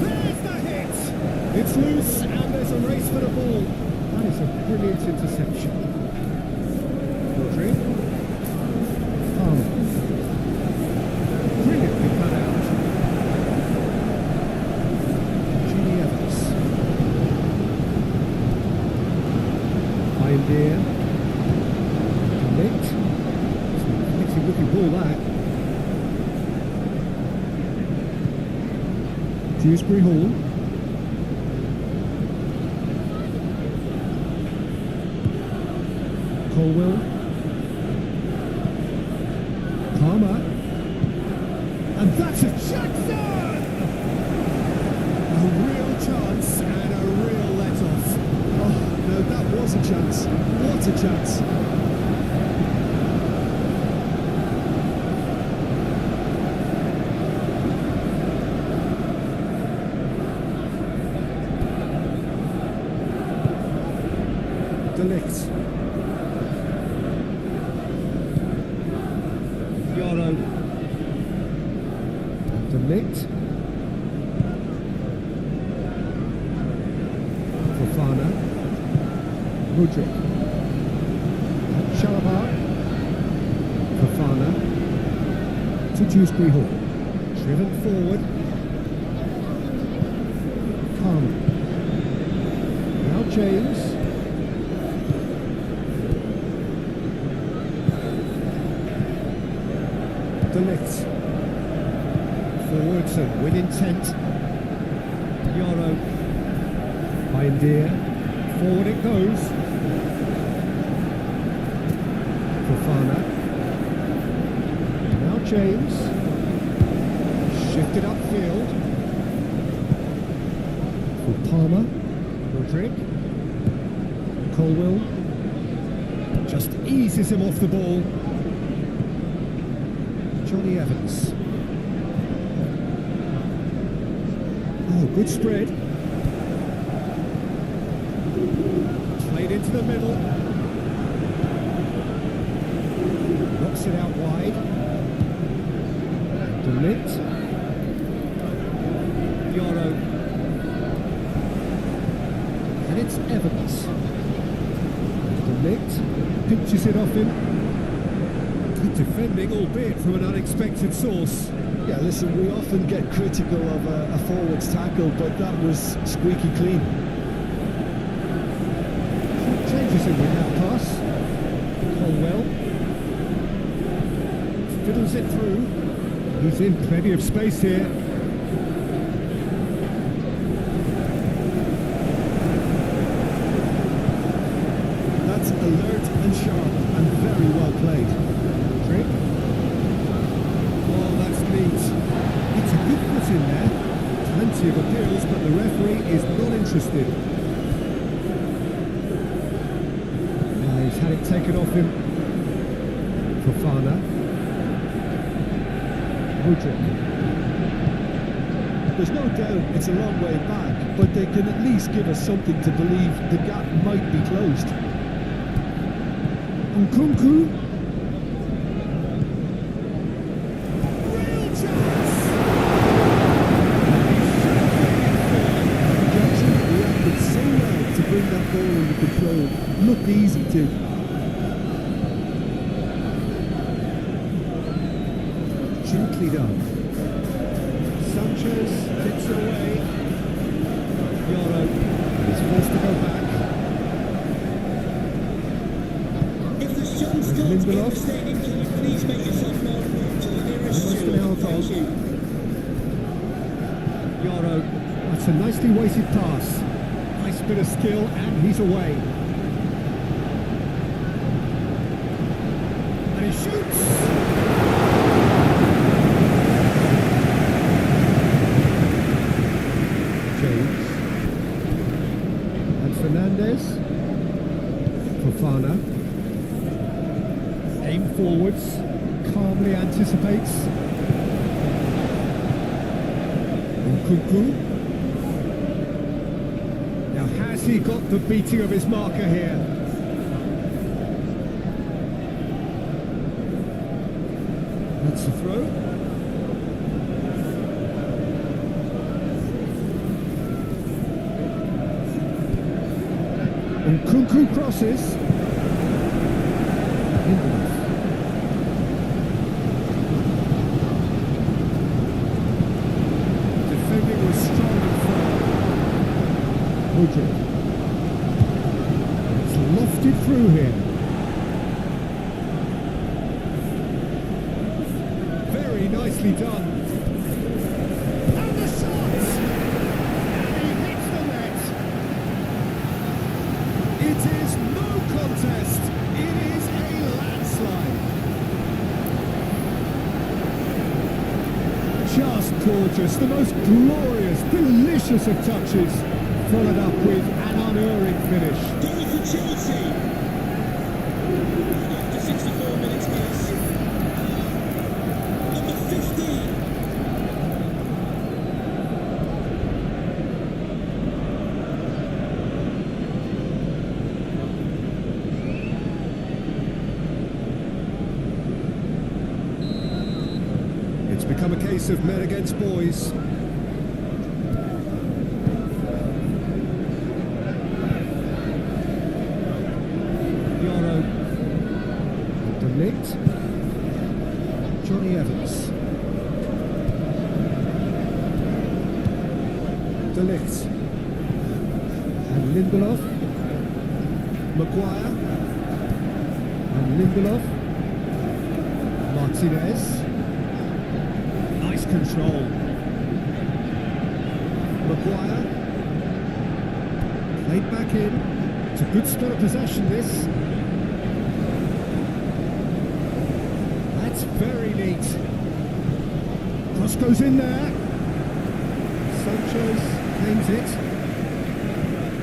There's the hit! It's loose and there's a race for the ball. That is a brilliant interception. Rodri. Palmer. Brilliantly cut out. Johnny Evans. Idea. Commit. It's a pretty looking ball, that. Dewsbury Hall. Colwell. Palmer. And that's a Jackson! A real chance and a real let-off. Oh, no, that was There's a chance. What a chance. Delict. Yoro. Delict. Fofana. Mudryk. Chalobah. Fofana. To Dewsbury Hall. Driven forward. Palmer. Now James. Delict. Forwards and with intent. Yoro. Bindier. Forward it goes. Fofana. Now James. Shifted upfield. For Palmer. Rodrigue. Colwill. Just eases him off the ball. Johnny Evans. Oh, good spread. Played into the middle. Knocks it out wide. Delict. Yoro. And it's Evans. Delict. Pinches it off him. Good defending, albeit from an unexpected source. Yeah, listen, we often get critical of a forward's tackle, but that was squeaky clean. Changes it with that pass. Colwell. Fiddles it through. He's in plenty of space here. That's alert and sharp and very well played. Trick. Oh, that's neat. It's a good foot in there. Plenty of appeals, but the referee is not interested. He's had it taken off him. Fofana. Mudryk. There's no doubt it's a long way back, but they can at least give us something to believe the gap might be closed. Nkunku. Real chance! Jackson reacted so well to bring that ball under control. Looked easy too. Gently done. Sanchez gets it away. Yoro is forced to go back. If the shot's got to get the stadium, can you please make yourself known to the nearest Almost an hour Thank goal. you. Yoro, that's a nicely weighted pass. Nice bit of skill, and he's away. And he shoots! James. And Fernandez. Fofana. Aim forwards. Calmly anticipates. Nkunku. Now has he got the beating of his marker here? That's the throw. Nkunku crosses. Lindelof. Defending was strong and firm. Mudryk. It's lofted through here. Very nicely done. And the shot! And he hits the net. It is no contest. It is a landslide. Just gorgeous. The most glorious, delicious of touches. Followed up with an unerring finish. Chelsea. After 64 minutes is number 15. It's become a case of men against boys. Johnny Evans. De Ligt. And Lindelof. Maguire. And Lindelof. Martinez. Nice control. Maguire. Played back in. It's a good spell of possession, this. Very neat. Cross goes in there. Sanchez claims it.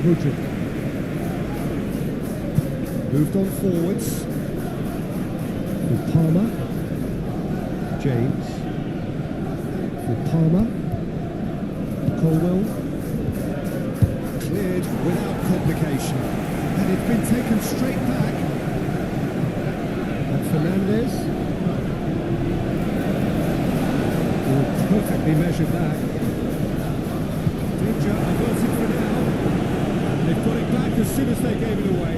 Mudryk. Moved on forwards. For Palmer. James. For Palmer. Colwell. Cleared without complication. And it's been taken straight back. And Fernandez. Perfectly measured that. Danger averted for now. And they've got it back as soon as they gave it away.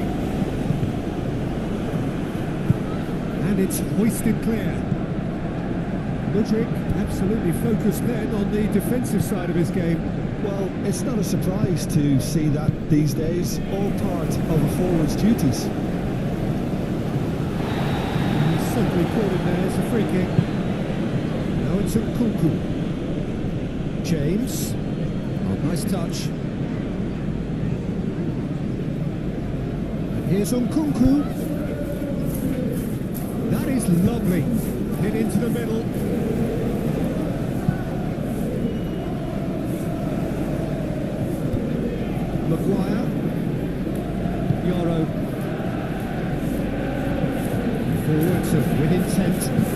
And it's hoisted clear. Mudryk absolutely focused then on the defensive side of his game. Well, it's not a surprise to see that these days, all part of a forward's duties. And he's simply caught him there. It's a free kick. Now it's Nkunku. James. Oh, nice touch. And here's Nkunku. That is lovely. Hit into the middle. Maguire. Yoro. Forwards with intent.